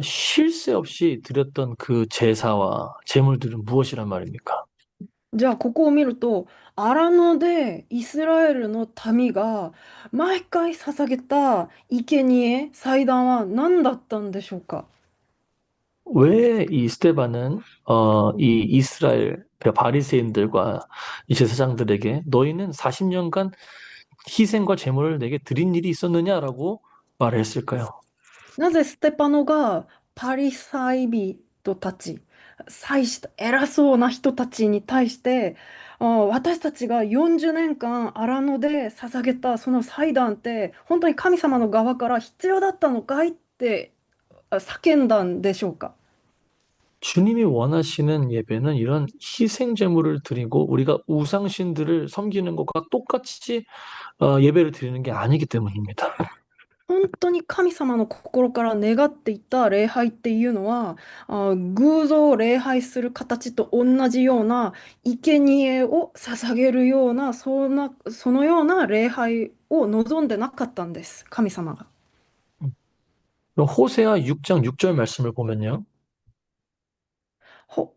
쉴 새 없이 드렸던 그 제사와 제물들은 무엇이란 말입니까? じゃあここを見ると、荒野でイスラエルの民が毎回捧げた生贄、祭壇は何だったんでしょうか？ 왜 이 스테반은 이 이스라엘 바리새인들과 이 제사장들에게 너희는 40년간 희생과 제물을 내게 드린 일이 있었느냐라고 말을 했을까요? なぜステパノがパリサイ人たち、祭司、偉そうな人たちに対して、私たちが40年間荒野で捧げたその祭壇って本当に神様の側から必要だったのかいって叫んだんでしょうか？ 주님이 원하시는 예배는 이런 희생 제물을 드리고 우리가 우상신들을 섬기는 것과 똑같이 예배를 드리는 게 아니기 때문입니다. 本当に神様の心から願っていた礼拝っていうのは、偶像を礼拝する形と同じような生贄を捧げるような、そのような礼拝を望んでなかったんです、神様が。 그럼 호세아 6장 6절 말씀을 보면요. ホ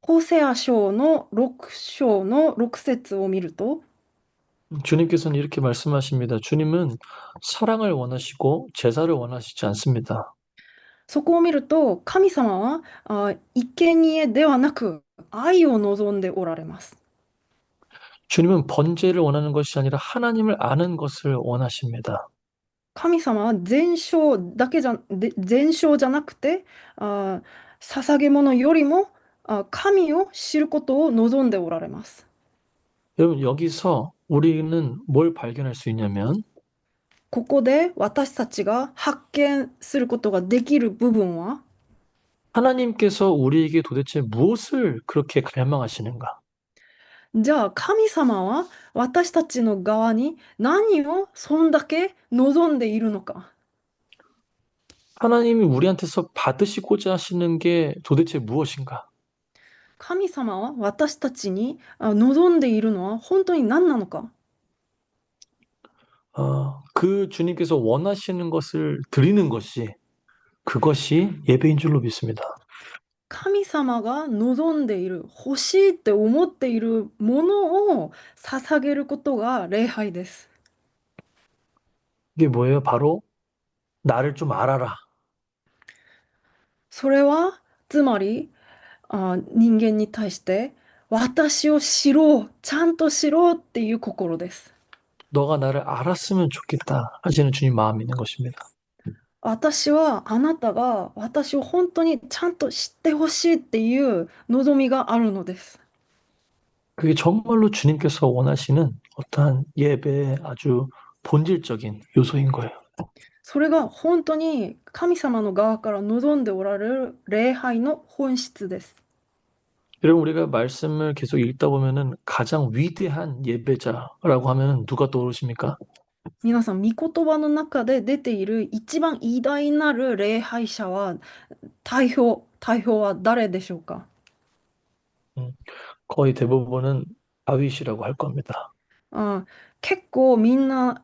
ホセア書の6章の6節を見ると、 주님께서는 이렇게 말씀하십니다. 주님은 사랑을 원하시고 제사를 원하시지 않습니다. そこを見ると神様は生贄ではなく愛を望んでおられます。 주님은 번제를 원하는 것이 아니라 하나님을 아는 것을 원하십니다. 神様は全焼じゃなくて、捧げ物よりも神を知ることを望んでおられます。 여러분 여기서 우리는 뭘 발견할 수 있냐면 ここで私たちが発見することができる部分は、 하나님께서 우리에게 도대체 무엇을 그렇게 갈망하시는가? じゃあ神様は私たちの側に何をそんだけ望んでいるのか。 하나님이 우리한테서 받으시고자 하시는 게 도대체 무엇인가? 神様は私たちに望んでいるのは本当に何なのか。 그 주님께서 원하시는 것을 드리는 그것이 예배인 줄로 믿습니다. 神様が望んでいる、欲しいって思っているものを捧げることが礼拝です。 이게 뭐예요? 바로 나를 좀 알아라. それはつまり人間に対して私を知ろう、ちゃんと知ろうっていう心です。 너가 나를 알았으면 좋겠다 하시는 주님 마음이 있는 것입니다. 私はあなたが私を本当にちゃんと知ってほしいっていう望みがあるのです。 그게 정말로 주님께서 원하시는 어떠한 예배의 아주 본질적인 요소인 거예요. それが本当に神様の側から望んでおられる礼拝の本質です。 여러분 우리가 말씀을 계속 읽다 보면은 가장 위대한 예배자라고 하면은 누가 떠오르십니까? 皆さん、御言葉の中で出ている一番偉大なる礼拝者は代表は誰でしょうか？ 거의 대부분은 다윗이라고 할 겁니다. 結構皆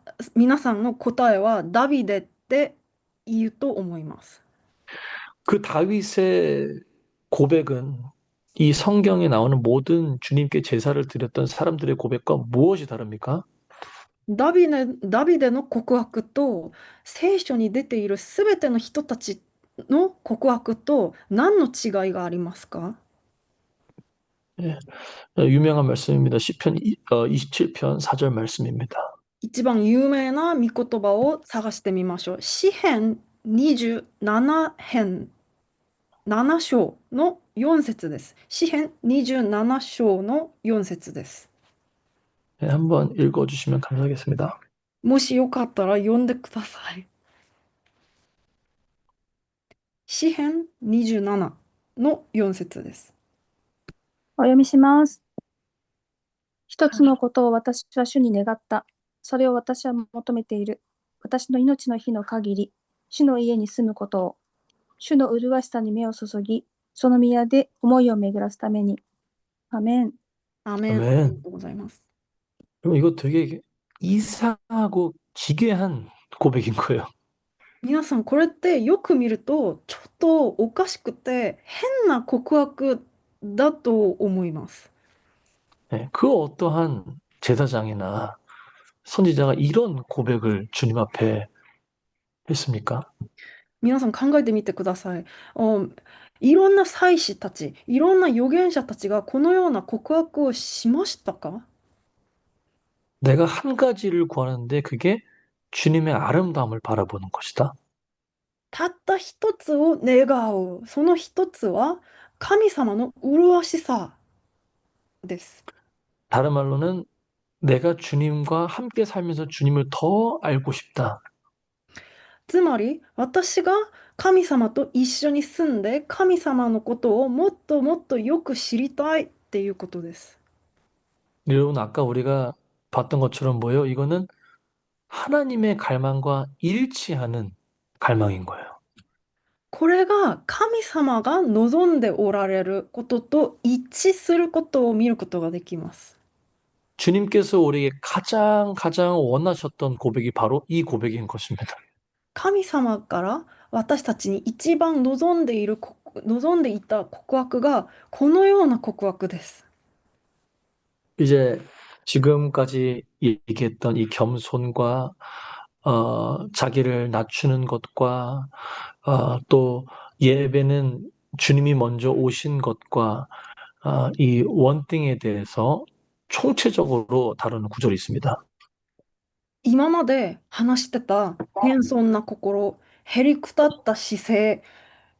さんの答えはダビデって言うと思います。 그 다윗의 고백은 이 성경에 나오는 모든 주님께 제사를 드렸던 사람들의 고백과 무엇이 다릅니까? ダビデの告白と聖書に出ているすべての人たちの告白と何の違いがありますか？ 예, 유명한 말씀입니다. 시편 27편 4절 말씀입니다. 一番有名な御言葉を探してみましょう。詩編27編7章の4節です。詩編27章の4節です。 네, 한번 읽어주시면 감사하겠습니다. もしよかったら読んでください。詩編27の4節です。お読みします。一つのことを私は主に願った。それを私は求めている。私の命の日の限り、主の家に住むことを。主の麗しさに目を注ぎ、その宮で思いを巡らすために。アメン。アメン。あり 아멘. がとうございます。 그럼 이거 되게 이상하고 기괴한 고백인 거예요. 皆さん、これってよく見ると、ちょっとおかしくて変な告白だと思います。 네, 그 어떠한 제사장이나 선지자가 이런 고백을 주님 앞에 했습니까? 皆さん考えてみてください。いろんな祭司たち、いろんな預言者たちがこのような告白をしましたか？ 내가 한 가지를 구하는데 그게 주님의 아름다움을 바라보는 것이다. たった一つを願う。その一つは神様の麗しさです。 다른 말로는 내가 주님과 함께 살면서 주님을 더 알고 싶다. つまり、私が神様と一緒に住んで、神様のことをもっともっとよく知りたいっていうことです。 여러분, 아까 우리가 봤던 것처럼 뭐예요? 이거는 하나님의 갈망과 일치하는 갈망인 거예요. これが神様が望んでおられることと一致することを見ることができます。 주님께서 우리에게 가장 원하셨던 고백이 바로 이 고백인 것입니다. 神様から私たちに一番望んでいた告白がこのような告白です。 이제 지금까지 얘기했던 이 겸손과 자기를 낮추는 것과 또 예배는 주님이 먼저 오신 것과 이 원띵에 대해서 총체적으로 다루는 구절이 있습니다. 今まで話してた謙遜な心、へりくたった姿勢、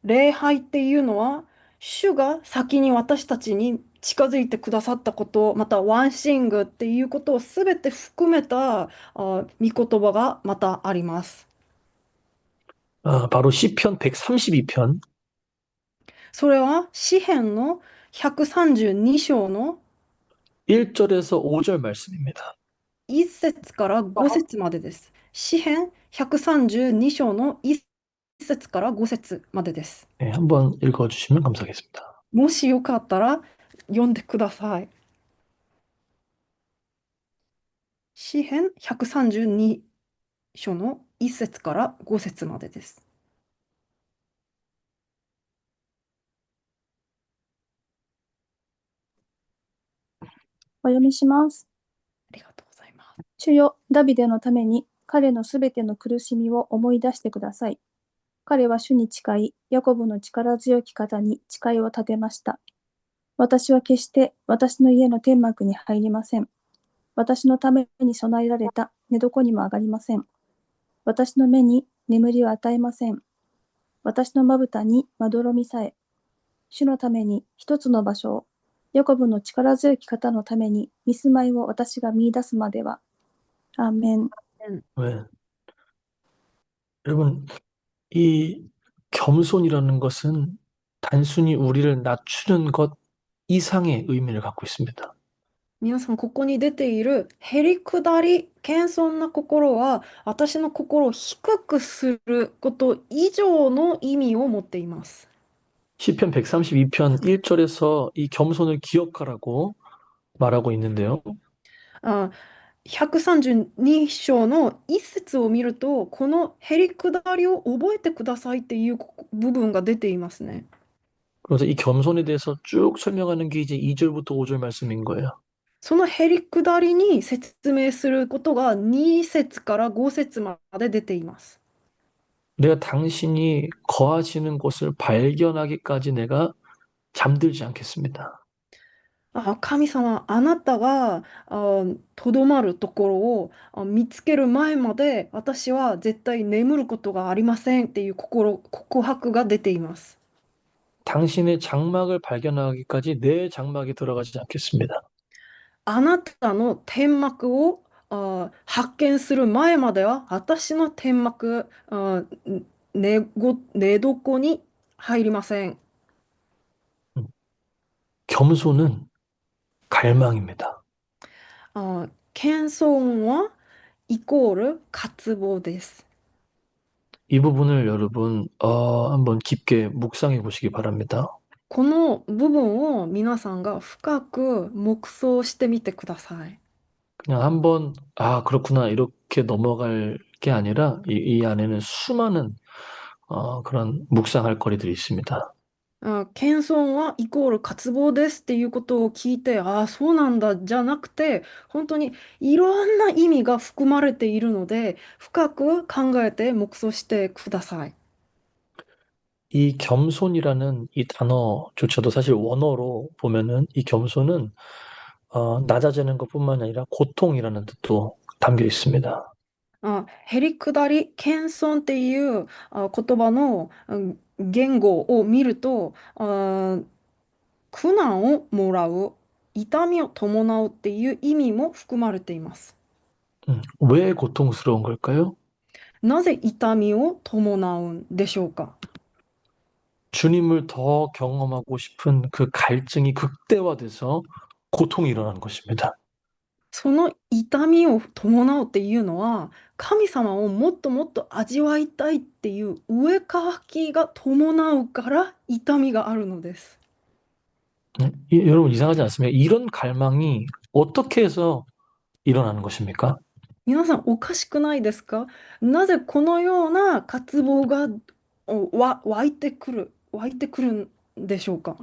礼拝っていうのは、主が先に私たちに近づいてくださったこと、またワンシングっていうことをすべて含めた御言葉がまたあります。 바로 시편 132편 それは詩編の132章の 1절에서 5절 말씀입니다. 1節から5節までです。詩編132章の1節から5節までです。 네, 한번 읽어주시면 감사하겠습니다. もしよかったら読んでください。詩編132章の1節から5節までです。お読みします。ありがとうございます。主よ、ダビデのために彼のすべての苦しみを思い出してください。彼は主に誓い、ヤコブの力強き方に誓いを立てました。私は決して私の家の天幕に入りません。私のために備えられた寝床にも上がりません。私の目に眠りを与えません。私のまぶたにまどろみさえ。主のために一つの場所を、ヤコブの力強き方のために見住まいを私が見出すまでは。アーメン。 네. 여러분, 이 겸손이라는 것은 단순히 우리를 낮추는 것 이상의 의미를 갖고 있습니다. 皆さん、ここに出ているへりくだり、謙遜な心は、私の心を低くすること以上の意味を持っています。 시편 132편 1절에서 이 겸손을 기억하라고 말하고 있는데요. 132章の1節を見ると、このへりくだりを覚えてくださいっていう部分が出ていますね。 그래서 이 겸손에 대해서 쭉 설명하는 게 이제 2절부터 5절 말씀인 거예요. そのへりくだりに説明することが2節から5節まで出ています。 내가 당신이 거하시는 곳을 발견하기까지 내가 잠들지 않겠습니다. 神様、あなたがとどまるところを見つける前まで私は絶対眠ることがありませんっていう告白が出ています。 당신의 장막을 발견하기까지 내 장막에 들어가지 않겠습니다. あなたの天幕を発見する前までは、私の天幕、寝床に入りません。 음, 겸손은 갈망입니다. 謙遜はイコール渇望です。 이 부분을 여러분 한번 깊게 묵상해 보시기 바랍니다. この部分を皆さんが深く黙想してみてください。 그냥 한번 그렇구나 이렇게 넘어갈 게 아니라 이 안에는 수많은 그런 묵상할 거리들이 있습니다. 謙遜はイコール渇望ですっていうことを聞いて、そうなんだじゃなくて、本当にいろんな意味が含まれているので、深く考えて黙想してください。 이 겸손이라는 이 단어조차도 사실 원어로 보면은 이 겸손은 낮아지는 것뿐만 아니라 고통이라는 뜻도 담겨 있습니다. へりくだり、謙遜っていう言葉の言語を見ると、苦難をもらう、痛みを伴うっていう意味も含まれています。 왜 고통스러운 걸까요? なぜ痛みを伴うんでしょうか。 주님을 더 경험하고 싶은 그 갈증이 극대화돼서 고통이 일어나는 것입니다. その痛みを伴うっていうのは、神様をもっともっと味わいたいっていう上かきが伴うから痛みがあるのです。 여러분 이상하지 않습니까? 이런 갈망이 어떻게 해서 일어나는 것입니까? 皆さんおかしくないですか？なぜこのような渇望が湧いてくるんでしょうか？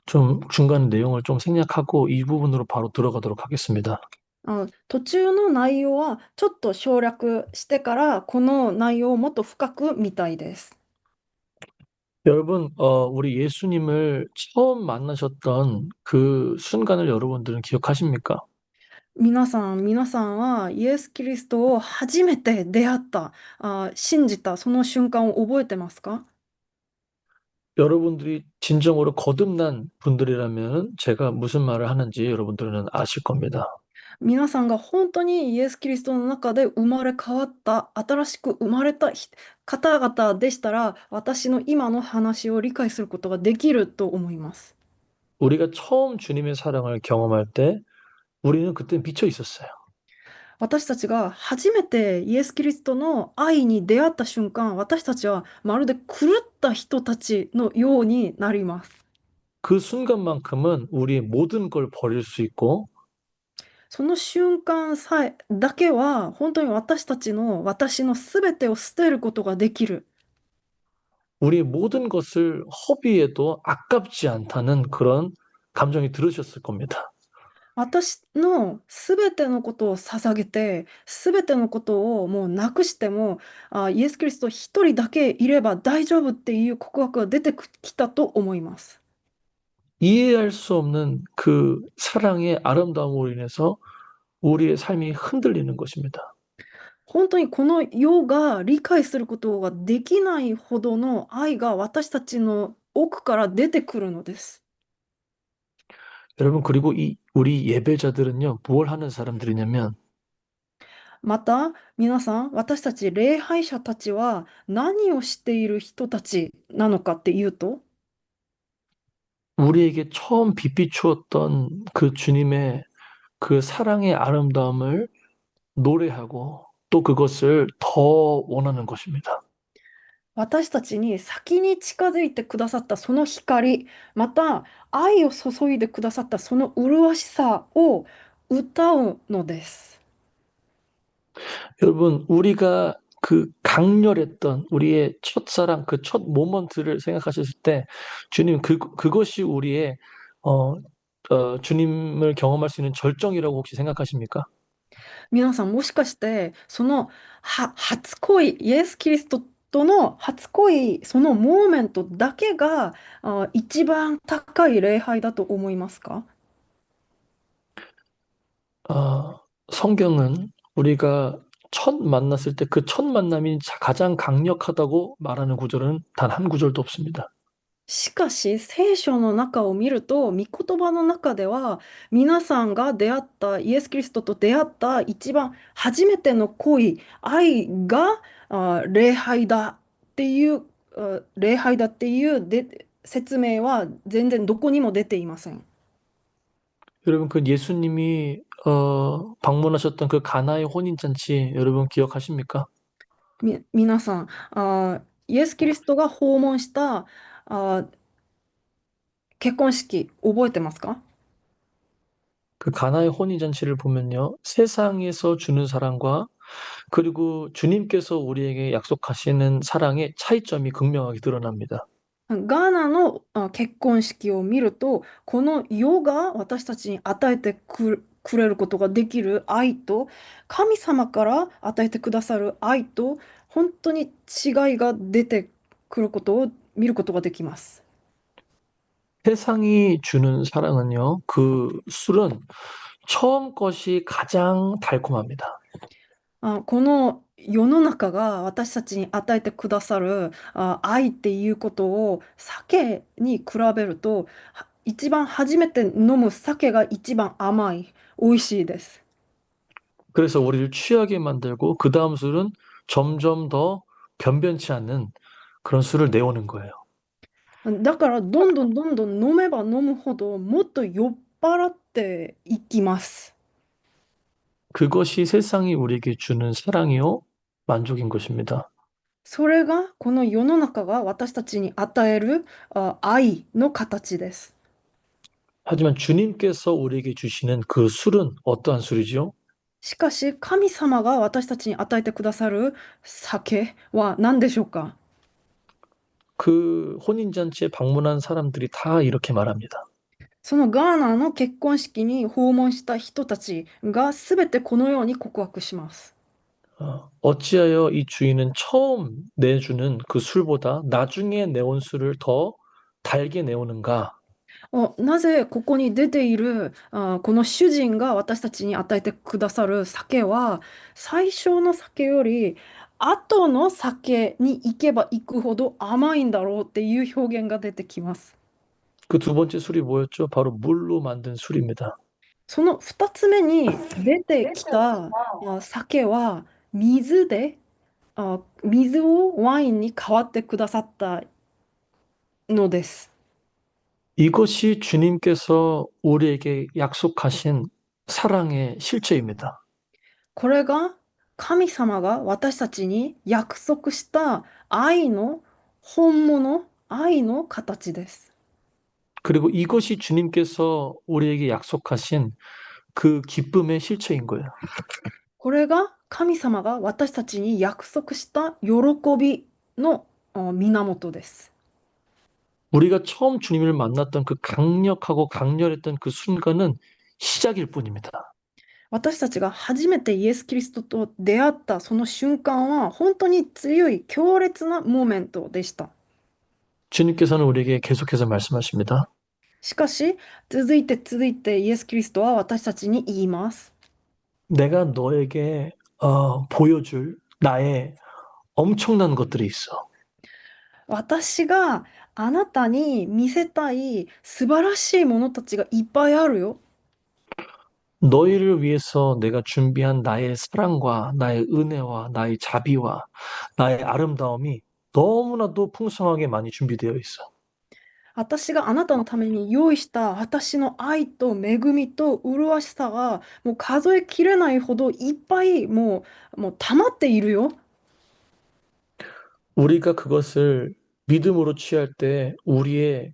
좀 중간 내용을 좀 생략하고 이 부분으로 바로 들어가도록 하겠습니다. 途中の内容はちょっと省略してからこの内容をもっと深く見たいです。 여러분, 우리 예수님을 처음 만나셨던 그 순간을 여러분들은 기억하십니까? 皆さんはイエス・キリストを初めて出会った、信じたその瞬間を覚えてますか？ 여러분들이 진정으로 거듭난 분들이라면 제가 무슨 말을 하는지 여러분들은 아실 겁니다. 皆さんが本当にイエス・キリストの中で生まれ変わった、新しく生まれた方々でしたら、私の今の話を理解することができると思います。 우리가 처음 주님의 사랑을 경험할 때 우리는 그때 미쳐 있었어요. 私たちが初めてイエス・キリストの愛に出会った瞬間、私たちはまるで狂った人たちのようになります。 그 순간만큼은 우리의 모든 걸 버릴 수 있고 その瞬間だけは本当に私の全てを捨てることができる。 우리의 모든 것을 허비해도 아깝지 않다는 그런 감정이 들으셨을 겁니다. 私の全てのことを捧げて、全てのことをもうなくしても、イエス・キリスト一人だけいれば大丈夫っていう告白が出てきたと思います。 이해할 수 없는 그 사랑의 아름다움으로 인해서 우리의 삶이 흔들리는 것입니다. 本当にこの世が理解することができないほどの愛が私たちの奥から出てくるのです。 여러분, 그리고 우리 예배자들은요, 무엇 하는 사람들이냐면 また皆さん、私たち礼拝者たちは何をしている人たちなのかっていうと、 우리에게 처음 빛 비추었던 그 주님의 그 사랑의 아름다움을 노래하고 또 그것을 더 원하는 것입니다. 私たちに先に近づいてくださったその光、また愛を注いでくださったその麗しさを歌うのです。 여러분, 우리가 그 강렬했던 우리의 첫사랑, 그 첫 모먼트를 생각하셨을 때 주님 그것이 우리의 주님을 경험할 수 있는 절정이라고 혹시 생각하십니까? 皆さんもしかしてその初恋、イエス・キリストとの初恋、そのモーメントだけが一番高い礼拝だと思いますか？ 성경은 우리가 첫 만났을 때 그 첫 만남이 가장 강력하다고 말하는 구절은 단 한 구절도 없습니다. しかし、聖書の中を見ると、御言葉の中では、皆さんが出会った、イエス・キリストと出会った一番初めての恋、愛が礼拝だっていう、礼拝だっていう説明は全然どこにも出ていません。 여러분, 그 예수님이 방문하셨던 그 가나의 혼인잔치 여러분 기억하십니까? 皆さん、イエス・キリストが訪問した結婚式、覚えてますか？ 그 가나의 혼인잔치를 보면요, 세상에서 주는 사랑과 그리고 주님께서 우리에게 약속하시는 사랑의 차이점이 극명하게 드러납니다. ガーナの結婚式を見ると、この世が私たちに与えてくれることができる愛と、神様から与えてくださる愛と、本当に違いが出てくることを見ることができます。 세상이 주는 사랑은요, 그 술은 처음 것이 가장 달콤합니다. この世の中が私たちに与えてくださる愛っていうことを酒に比べると、一番初めて飲む酒が一番甘い、美味しいです。 그래서 우리를 취하게 만들고 그 다음 술은 점점 더 변변치 않는 그런 술을 내오는 거예요. だからどんどんどんどん飲めば飲むほどもっと酔っ払っていきます。 그것이 세상이 우리에게 주는 사랑이요, 만족인 것입니다. それがこの世の中が私たちに与える愛の形です。 하지만 주님께서 우리에게 주시는 그 술은 어떠한 술이지요? しかし神様が私たちに与えてくださる酒は何でしょうか？ 그 혼인잔치에 방문한 사람들이 다 이렇게 말합니다. そのガーナの結婚式に訪問した人たちがすべてこのように告白します。 어찌하여 이 주인은 처음 내주는 그 술보다 나중에 내온 술을 더 달게 내오는가? なぜここに出ているこの主人が私たちに与えてくださる酒は最初の酒より後の酒に行けば行くほど甘いんだろうっていう表現が出てきます。 그 두 번째 술이 뭐였죠? 바로 물로 만든 술입니다. その2つ目に出てきた酒は水で水をワインに変わってくださったのです。 이것이 주님께서 우리에게 약속하신 사랑의 실체입니다. これが神様が私たちに約束した愛の本物、愛の形です。 그리고 이것이 주님께서 우리에게 약속하신 그 기쁨의 실체인 거예요. これが神様が私たちに約束した喜びの源です。 우리가 처음 주님을 만났던 그 강력하고 강렬했던 그 순간은 시작일 뿐입니다. 私たちが初めてイエス・キリストと出会ったその瞬間は本当に強い強烈なモーメントでした。 주님께서는 우리에게 계속해서 말씀하십니다. しかし続いてイエス・キリストは私たちに言います。 내가 너에게 보여줄 나의 엄청난 것들이 있어. 私があなたに見せたい素晴らしいものたちがいっぱいあるよ。 너희를 위해서 내가 준비한 나의 사랑과 나의 은혜와 나의 자비와 나의 아름다움이 너무나도 풍성하게 많이 준비되어 있어. 私があなたのために用意した私の愛と恵みと麗しさがもう数えきれないほどいっぱいもう溜まっているよ。 우리가 그것을 믿음으로 취할 때 우리가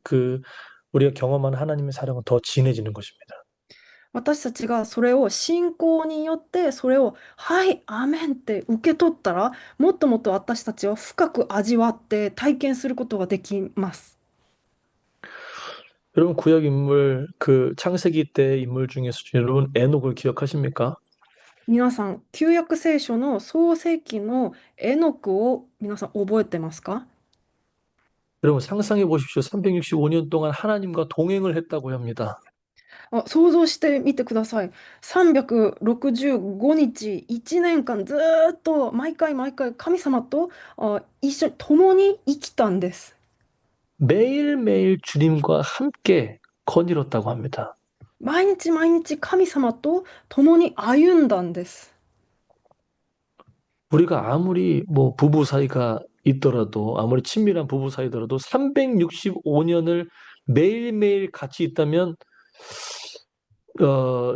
경험한 하나님의 사랑은 더 진해지는 것입니다. 私たちがそれを信仰によってそれをはいアーメンって受け取ったらもっともっと私たちは深く味わって体験することができます。 여러분 구약 인물 그 창세기 때 인물 중에서 여러분 에녹을 기억하십니까? 皆さん旧約聖書の創世記のエノクを皆さん覚えてますか？ 여러분 상상해 보십시오. 365년 동안 하나님과 동행을 했다고 합니다. 想像してみてください。365日、1年間ずーっと毎回毎回神様と一緒に共に生きたんです。 매일매일 주님과 함께 거닐었다고 합니다. 毎日毎日神様と共に歩んだんです。 우리가 아무리 뭐 부부 사이가 있더라도, 아무리 친밀한 부부 사이더라도 365년을 매일매일 같이 있다면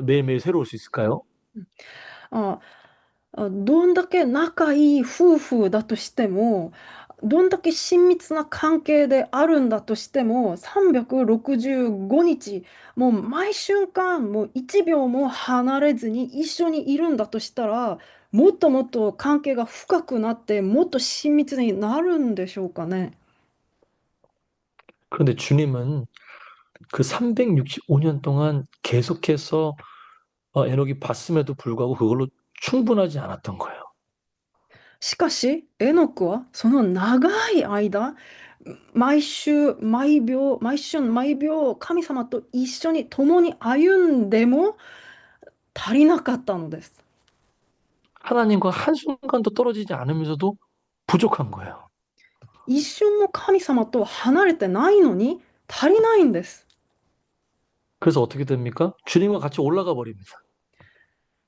매일매일 새로울 수 있을까요? あ、どんだけ仲いい夫婦だとしても、どんだけ親密な関係であるんだとしても、365日、もう毎瞬間、もう1秒も離れずに一緒にいるんだとしたら、もっともっと関係が深くなって、もっと親密になるんでしょうかね。 그런데 주님은 그 365년 동안 계속해서 에녹이 봤음에도 불구하고 그걸로 충분하지 않았던 거예요. しかし、エノクはその長い間、毎週、毎秒、毎瞬、毎秒、神様と一緒に共に歩んでも足りなかったのです。 하나님과 한순간도 떨어지지 않으면서도 부족한 거예요. 一瞬も神様と離れてないのに足りないんです。 그래서 어떻게 됩니까? 주님과 같이 올라가 버립니다.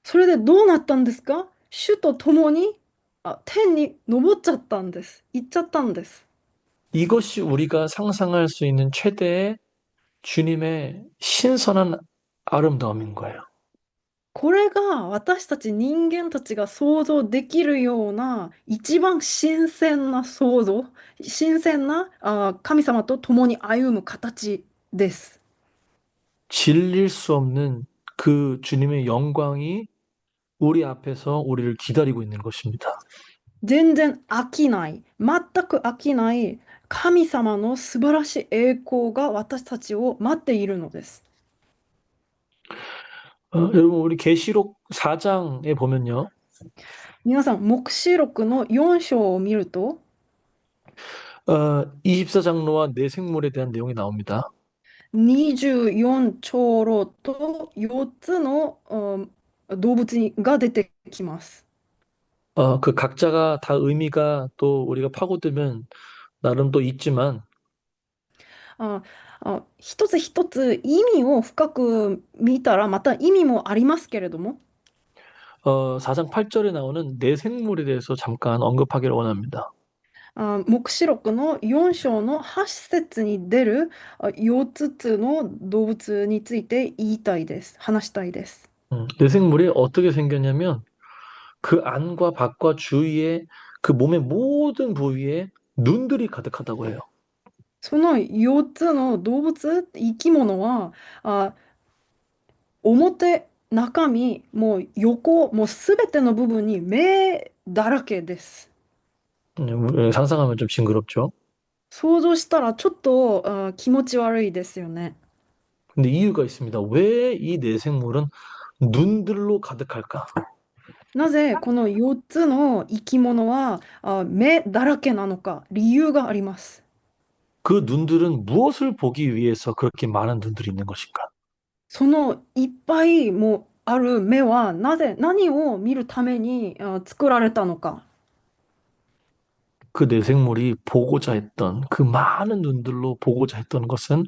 それでどうなったんですか？主と共に天に登っちゃったんです。行っちゃったんです。 이것이 우리가 상상할 수 있는 최대의 주님의 신선한 아름다움인 거예요. これが私たち人間たちが想像できるような一番新鮮な想像、新鮮な神様と共に歩む形です。 질릴 수 없는 그 주님의 영광이 우리 앞에서 우리를 기다리고 있는 것입니다. 全然飽きない、全く飽きない神様の素晴らしい栄光が私たちを待っているのです。 여러분 우리 계시록 4장에 보면요. 皆さん、黙示録の4章を見ると、 24장로와 네 생물에 대한 내용이 나옵니다. 24長老と4つの動物が出てきます。 그 각자가 다 의미가 또 우리가 파고들면 나름 또 있지만 一つ一つ意味を深く見たらまた意味もありますけれども、 4장 8절에 나오는 네 생물에 대해서 잠깐 언급하기를 원합니다. 黙示録の4章の8節に出る4つの動物について言いたいです。話したいです。 네 생물이 어떻게 생겼냐면 그 안과 밖과 주위에 그 몸의 모든 부위에 눈들이 가득하다고 해요. その4つの動物、生き物は表、中身、もう横、もうすべての部分に目だらけです。 상상하면 좀 징그럽죠. 想像したらちょっと気持ち悪いですよね。 근데 이유가 있습니다. 왜 이 네 생물은 눈들로 가득할까? なぜこの4つの生き物は目だらけなのか、理由があります。 그 눈들은 무엇을 보기 위해서 그렇게 많은 눈들이 있는 것인가? そのいっぱいもある目は何を見るために作られたのか。 그 네 생물이 보고자 했던 그 많은 눈들로 보고자 했던 것은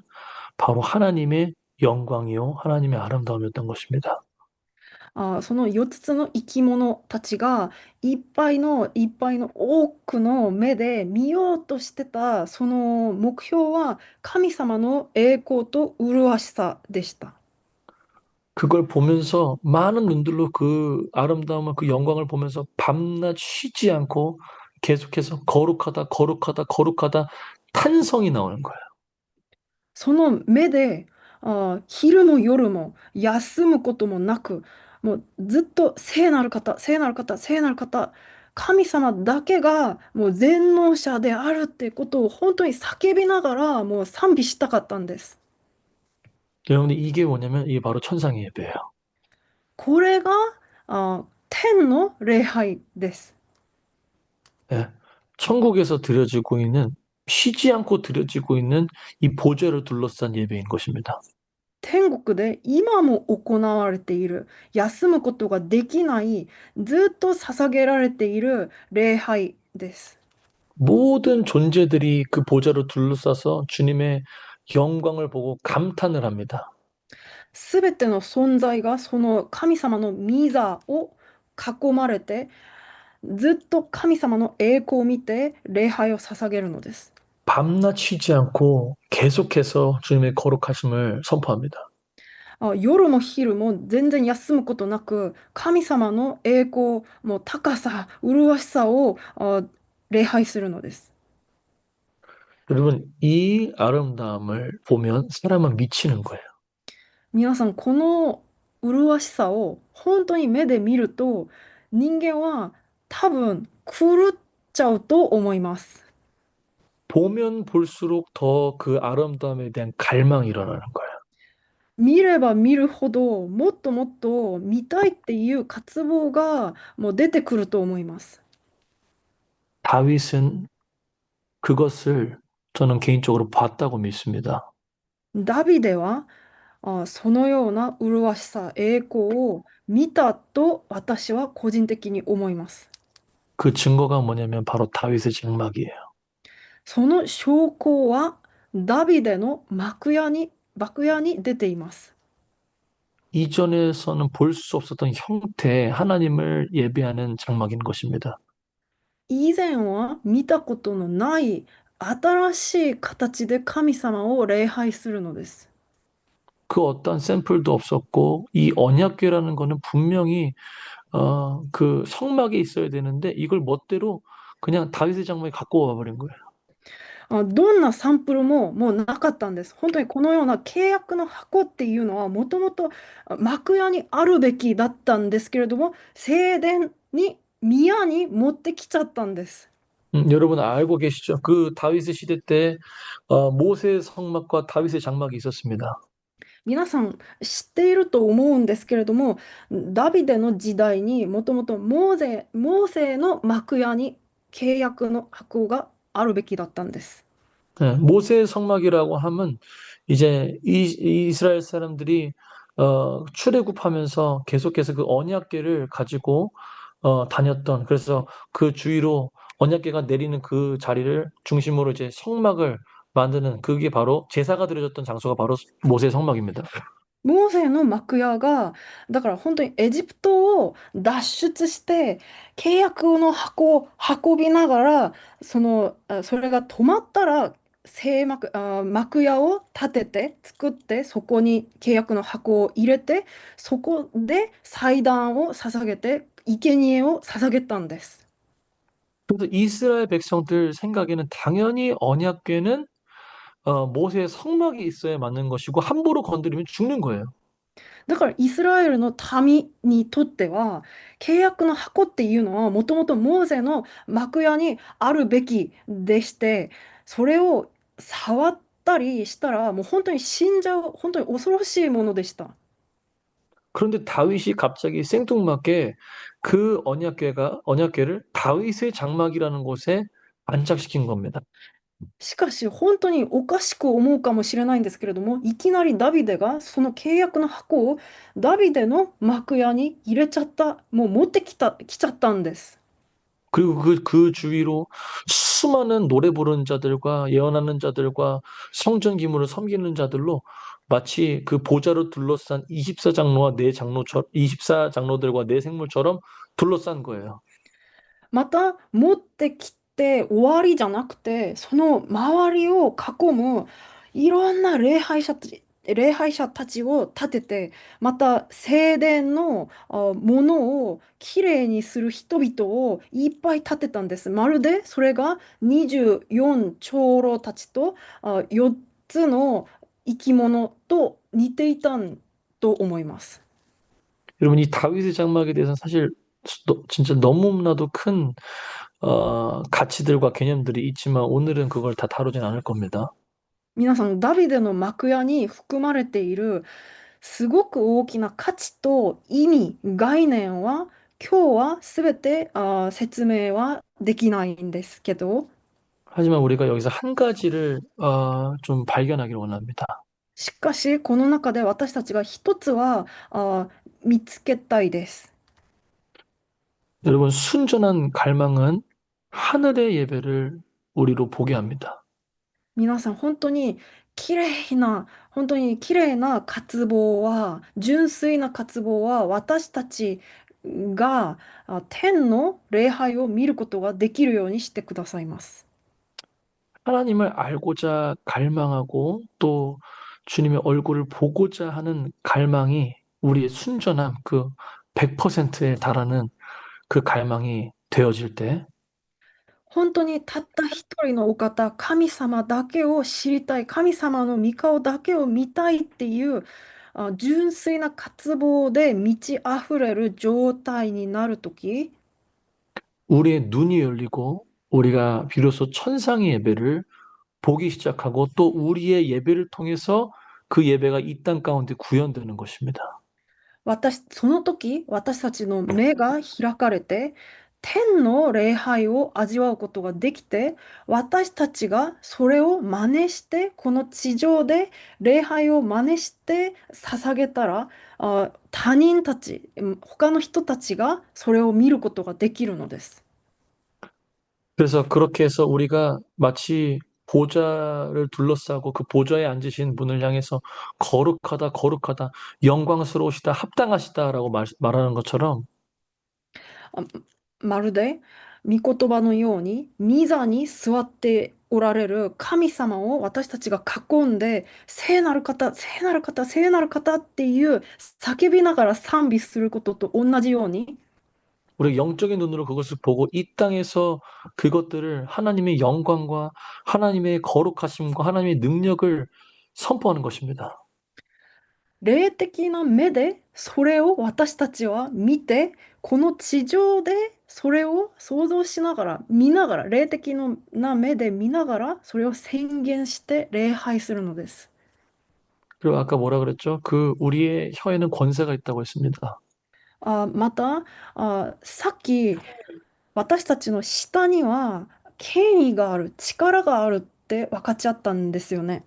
바로 하나님의 영광이요, 하나님의 아름다움이었던 것입니다. その4つの生き物たちがいっぱいの多くの目で見ようとしてたその目標は神様の栄光と麗しさでした。 그걸 보면서 많은 눈들로 그 아름다움과 그 영광을 보면서 밤낮 쉬지 않고 계속해서 거룩하다, 거룩하다, 거룩하다 탄성이 나오는 거예요. その目で昼も夜も休むこともなく、もうずっと聖なる方、聖なる方、聖なる方、神様だけがもう全能者であるってことを本当に叫びながらもう賛美したかったんです。 여러분 이게 뭐냐면 이게 바로 천상의 예배예요. これが天の礼拝です。 예. 천국에서 드려지고 있는 쉬지 않고 드려지고 있는 이 보좌를 둘러싼 예배인 것입니다. 天国で今も行われている、休むことができない、ずっと捧げられている礼拝です。 모든 존재들이 그 보좌로 둘러싸서 주님의 영광을 보고 감탄을 합니다. すべての存在がその神様の御座を囲まれて、ずっと神様の栄光を見て礼拝を捧げるのです。 밤낮 쉬지 않고 계속해서 주님의 거룩하심을 선포합니다. 夜も昼も全然休むことなく、神様の栄光、もう高さ、麗しさを礼拝するのです。 여러분, 이 아름다움을 보면 사람은 미치는 거예요. 皆さん、この麗しさを本当に目で見ると、人間は多分狂っちゃうと思います。 보면 볼수록 더 그 아름다움에 대한 갈망이 일어나는 거예요. 見れば見るほど、もっともっと見たいっていう渇望がもう出てくると思います。 다윗은 그것을 저는 개인적으로 봤다고 믿습니다. ダビデはそのような麗しさ、栄光を見たと私は個人的に思います。 그 증거가 뭐냐면 바로 다윗의 장막이에요. その証拠はダビデの幕屋に出ています。 이전에서는 볼 수 없었던 형태의 하나님을 예배하는 장막인 것입니다. 以前は見たことのない新しい形で神様を礼拝するのです。 그 어떤 샘플도 없었고 이 언약궤라는 거는 분명히 그 성막에 있어야 되는데 이걸 멋대로 그냥 다윗의 장막에 갖고 와버린 거예요. どんなサンプルももうなかったんです。本当にこのような契約の箱っていうのはもともと幕屋にあるべきだったんですけれども、聖殿に宮に持ってきちゃったんです。 여러분 알고 계시죠? 그 다윗의 시대 때 모세의 성막과 다윗의 장막이 있었습니다. 皆さん知っていると思うんですけれども、ダビデの時代にもともとモーセの幕屋に契約の箱があるべきだったんです。 예, 모세의 성막이라고 하면 이제 이스라엘 사람들이 출애굽하면서 계속해서 그 언약궤를 가지고 다녔던 그래서 그 주위로 언약궤가 내리는 그 자리를 중심으로 이제 성막을 만드는 그게 바로 제사가 드려졌던 장소가 바로 모세의 성막입니다. モーセの幕屋が、だから本当にエジプトを脱出して、契約の箱を運びながら、それが止まったら、幕屋を建てて、作って、そこに契約の箱を入れて、そこで祭壇を捧げて、生贄を捧げたんです。 그래서 이스라엘 백성들 생각에는 당연히 언약궤는 모세의 성막이 있어야 맞는 것이고 함부로 건드리면 죽는 거예요. だからイスラエルの民にとっては契約の箱っていうのはもともとモーセの幕屋にあるべきでして、それを触ったりしたらもう本当に死んじゃう、本当に恐ろしいものでした。 그런데 다윗이 갑자기 생뚱맞게 그 언약궤를 다윗의 장막이라는 곳에 안착시킨 겁니다. しかし本当におかしく思うかもしれないんですけれども、いきなりダビデがその契約の箱をダビデの幕屋に入れちゃった、もう持ってきちゃったんです。 그리고 그 주위로 수많은 노래 부르는 자들과 예언하는 자들과 성전 기물을 섬기는 자들로 마치 그 보좌로 둘러싼 24장로들과 네 생물처럼 둘러싼 거예요. また持ってきて終わりじゃなくて、その周りを囲むいろんな礼拝者たちを立てて、また聖殿のものをきれいにする人々をいっぱい立てたんです。まるでそれが24長老たちと4つの生き物と似ていたと思います。 여러분 이 다윗의 장막에 대해서는 사실 진짜 너무나도 큰 가치들과 개념들이 있지만 오늘은 그걸 다 다루진 않을 겁니다. 皆さん、ダビデの幕屋に含まれているすごく大きな価値と意味、概念は今日はすべて説明はできないんですけど、 하지만 우리가 여기서 한 가지를 좀 발견하기를 원합니다. しかしこの中で私たちが一つは見つけたいです。 여러분 순전한 갈망은 하늘의 예배를 우리로 보게 합니다. 皆さん、本当に綺麗な渇望は、純粋な渇望は、私たちが天の礼拝を見ることができるようにしてくださいます。 하나님을 알고자 갈망하고 또 주님의 얼굴을 보고자 하는 갈망이 우리의 순전함, 그 100%에 달하는 그 갈망이 되어질 때 本当にたった一人のお方、神様だけを知りたい、神様の御顔だけを見たいっていう純粋な渇望で満ち溢れる状態になるとき、 우리의 눈이 열리고 우리가 비로소 천상의 예배를 보기 시작하고 또 우리의 예배를 통해서 그 예배가 이 땅 가운데 구현되는 것입니다. その時、私たちの目が開かれて、天の礼拝を味わうことができて、私たちがそれを真似して、この地上で礼拝を真似して捧げたら、他人たち、他の人たちがそれを見ることができるのです。 그래서 그렇게 해서 우리가 마치 보좌를 둘러싸고 그 보좌에 앉으신 분을 향해서 거룩하다, 거룩하다, 영광스러우시다, 합당하시다라고 말하는 것처럼 まるで御言葉のように、御座に座っておられる神様を私たちが囲んで、聖なる方、聖なる方、聖なる方っていう叫びながら賛美することと同じように、 우리 영적인 눈으로 그것을 보고 이 땅에서 그것들을 하나님의 영광과 하나님의 거룩하심과 하나님의 능력을 선포하는 것입니다. 霊的な目でそれを私たちは見て、この地上でそれを想像しながら、見ながら、霊的な目で見ながら、それを宣言して礼拝するのです。 그리고 아까 뭐라 그랬죠? 그 우리의 혀에는 권세가 있다고 했습니다. また、さっき私たちの下には権威がある、力があるって分かっちゃったんですよね。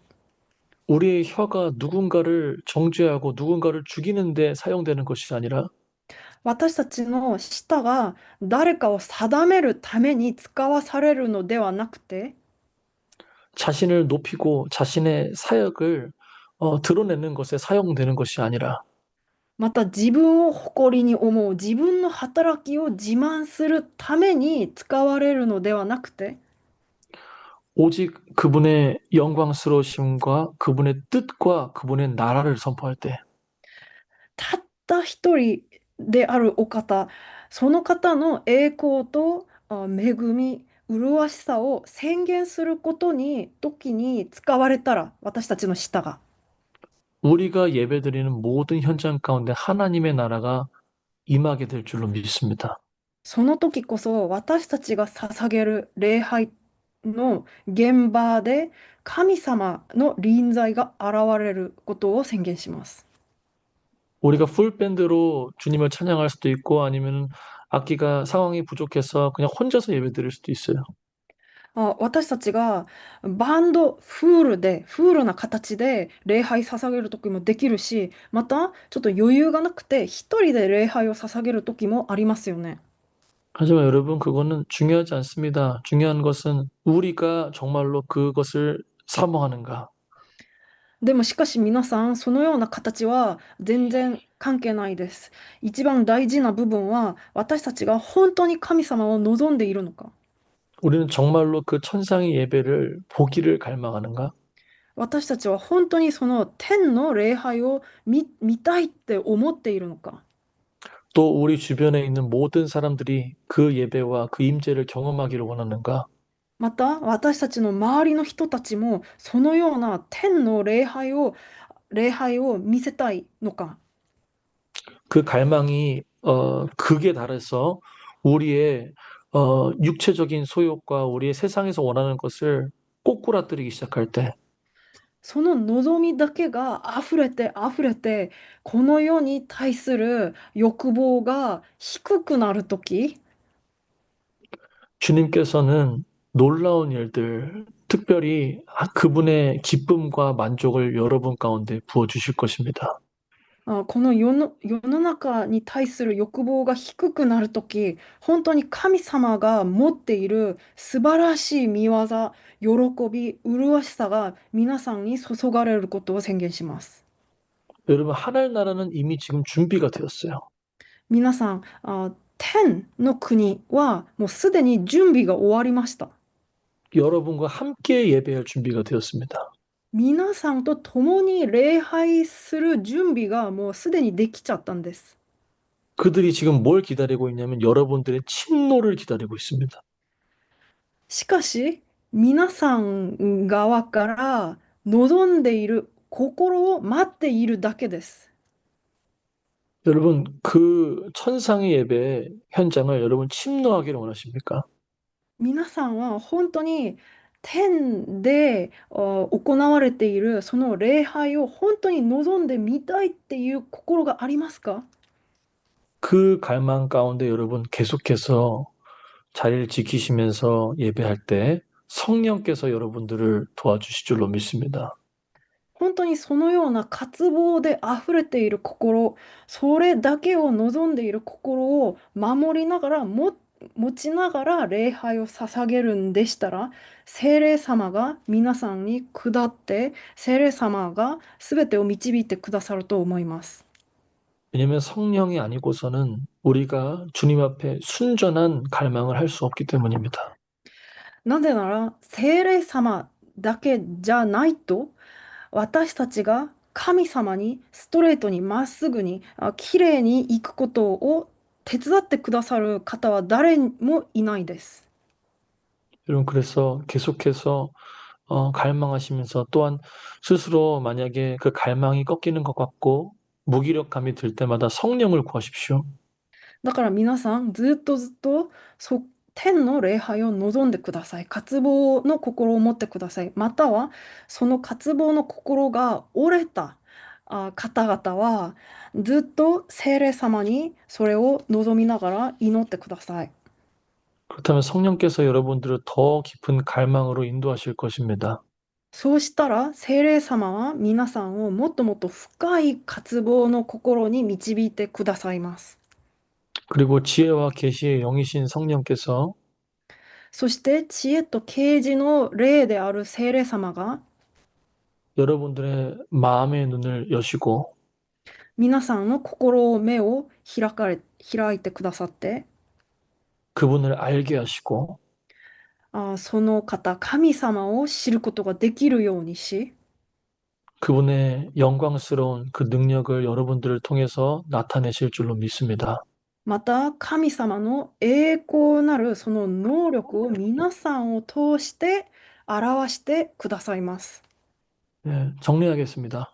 우리의 혀가 누군가를 정죄하고 누군가를 죽이는데 사용되는 것이 아니라 私たちの舌が誰かを定めるために使わされるのではなくて、 자신을 높이고 자신의 사역을 드러내는 것에 사용되는 것이 아니라 また自分を誇りに思う、自分の働きを自慢するために使われるのではなくて、 오직 그분의 영광스러우심과 그분의 뜻과 그분의 나라를 선포할 때 たった一人であるお方、その方の栄光と恵み、麗しさを宣言する時に使われたら、私たちの舌が、 우리가 예배드리는 모든 현장 가운데 하나님의 나라가 임하게 될 줄로 믿습니다. その時こそ私たちが捧げる礼拝の現場で神様の臨在が現れることを宣言します。 우리가 풀밴드로 주님을 찬양할 수도 있고 아니면 악기가 상황이 부족해서 그냥 혼자서 예배드릴 수도 있어요. 私たちがバンドフールな形で礼拝捧げる時もできるし、またちょっと余裕がなくて一人で礼拝を捧げる時もありますよね。 하지만 여러분 그거는 중요하지 않습니다. 중요한 것은 우리가 정말로 그것을 사모하는가. でもしかし皆さん、そのような形は全然関係ないです。一番大事な部分は私たちが本当に神様を望んでいるのか。 우리는 정말로 그 천상의 예배를 보기를 갈망하는가? 私たちは本当にその天の礼拝を見たいって思っているのか。 또 우리 주변에 있는 모든 사람들이 그 예배와 그 임재를 경험하기를 원하는가? また私たちの周りの人たちもそのような天の礼拝を見せたいのか。 그 갈망이 극에 달해서 우리의 육체적인 소욕과 우리의 세상에서 원하는 것을 꼬꾸라뜨리기 시작할 때 その望みだけが溢れて溢れて、この世に対する欲望が低くなるとき、 주님께서는 놀라운 일들, 특별히 그분의 기쁨과 만족을 여러분 가운데 부어주실 것입니다. この世の中に対する欲望が低くなるとき、本当に神様が持っている素晴らしい見業、喜び、麗しさが皆さんに注がれることを宣言します。 여러분, 하늘 나라는 이미 지금 준비가 되었어요. 皆さん、天の国はもうすでに準備が終わりました。 여러분과 함께 예배할 준비가 되었습니다. 皆さんと共に礼拝する準備がもうすでにできちゃったんです。 그들이 지금 뭘 기다리고 있냐면 여러분들의 침노를 기다리고 있습니다. しかし、皆さん側から望んでいる心を待っているだけです。 여러분, 그 천상의 예배 현장을 여러분 침노하기를 원하십니까? 皆さんは本当に天で行われているその礼拝を本当に望んでみたいっていう心がありますか？ 그 갈망 가운데 여러분 계속해서 자리를 지키시면서 예배할 때 성령께서 여러분들을 도와주실 줄로 믿습니다. 本当にそのような渇望で溢れている心、それだけを望んでいる心を守りながら、持ちながら礼拝を捧げるんでしたら、聖霊様が皆さんに下って、聖霊様が全てを導いてくださると思います。 왜냐하면 성령이 아니고서는 우리가 주님 앞에 순전한 갈망을 할 수 없기 때문입니다. なぜなら、聖霊様だけじゃないと、私たちが神様にストレートにまっすぐにきれいに行くことを手伝ってくださる方は誰もいないです。 여러분 그래서 계속해서 갈망하시면서 또한 스스로 만약에 그 갈망이 꺾이는 것 같고 무기력감이 들 때마다 성령을 구하십시오. だから皆さんずっと天の礼拝を望んでください。渇望の心を持ってください。またはその渇望の心が折れた方々はずっと聖霊様にそれを望みながら祈ってください。 그렇다면 성령께서 여러분들을 더 깊은 갈망으로 인도하실 것입니다. そうしたら聖霊様は皆さんをもっともっと深い渇望の心に導いてくださいます。 그리고 지혜와 계시의 영이신 성령께서 そして知恵と啓示の霊である聖霊様が 여러분들의 마음의 눈을 여시고 皆さんの心を目を開いてくださって 그분을 알게 하시고 その方神様を知ることができるようにし 그분의 영광스러운 그 능력을 여러분들을 통해서 나타내실 줄로 믿습니다. また神様の栄光なるその能力を皆さんを通して表してくださいます。 네, 정리하겠습니다.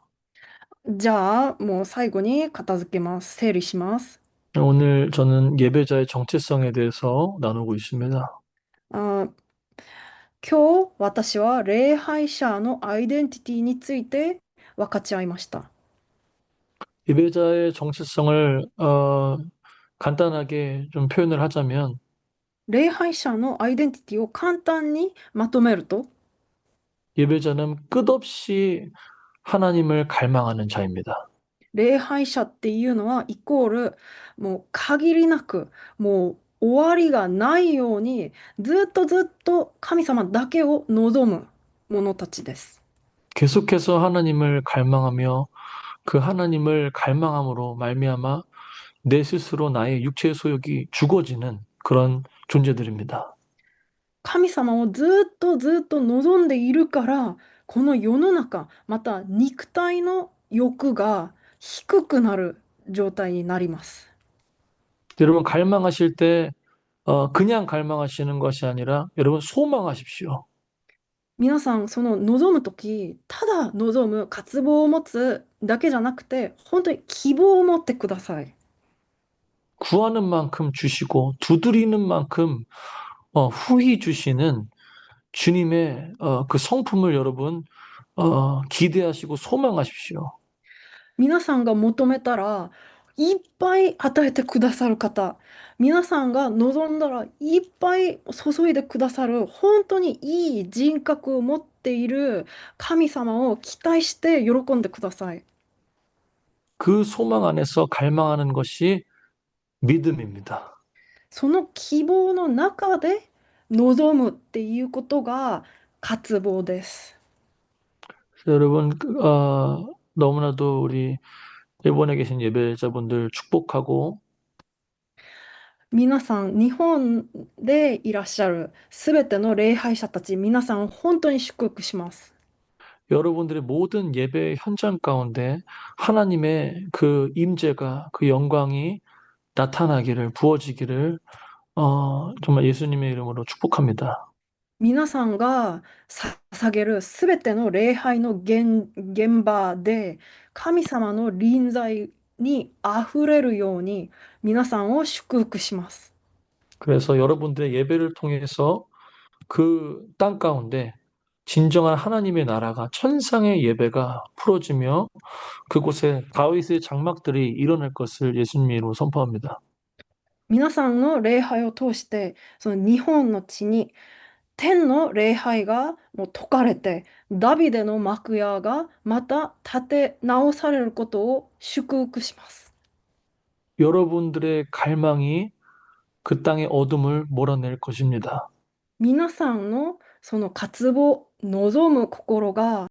じゃあもう最後に片付けます。整理します。 오늘 저는 예배자의 정체성에 대해서 나누고 있습니다. 今日私は礼拝者のアイデンティティについて分かち合いました。 예배자의 정체성을 간단하게 좀 표현을 하자면 礼拝者のアイデンティティを簡単にまとめると 예배자는 끝없이 하나님을 갈망하는 자입니다. 礼拝者っていうのはイコールもう限りなくもう終わりがないようにずっとずっと神様だけを望む者たちです。 계속해서 하나님을 갈망하며 그 하나님을 갈망함으로 말미암아 내 스스로 나의 육체의 소욕이 죽어지는 그런 존재들입니다. 神様をずっとずっと望んでいるからこの世の中また肉体の欲が低くなる状態になります。 여러분 갈망하실 때 그냥 갈망하시는 것이 아니라 여러분 소망하십시오. 皆さんその望むときただ望む渇望を持つだけじゃなくて本当に希望を持ってください。 구하는 만큼 주시고 두드리는 만큼 후히 주시는 주님의 그 성품을 여러분 기대하시고 소망하십시오. 皆さんが求めたらいっぱい与えてくださる方、皆さんが望んだらいっぱい注いでくださる本当にいい人格を持っている神様を期待して喜んでください。그 소망 안에서 갈망하는 것이 믿음입니다. その希望の中で望むっていうことが渇望です。 그래서 여러분, 너무나도 우리 일본에 계신 예배자분들 축복하고 皆さん、日本でいらっしゃるすべての礼拝者たち、皆さん本当に祝福します。 여러분들의 모든 예배 현장 가운데 하나님의 그 임재가 그 영광이 나타나기를 부어지기를 정말 예수님의 이름으로 축복합니다. 皆さんが捧げるすべての礼拝の現場で神様の臨在にあふれるように皆さんを祝福します。 그래서 여러분들의 예배를 통해서 그 땅 가운데 진정한 하나님의 나라가 천상의 예배가 풀어지며 그곳에 다윗의 장막들이 일어날 것을 예수님의 이름으로 선포합니다. 皆さんの礼拝を通してその日本の地に天の礼拝がもう解かれてダビデの幕屋がまた建て直されることを祝福します。 여러분들의 갈망이 그 땅의 어둠을 몰아낼 것입니다. 皆さんのその渇望望む心が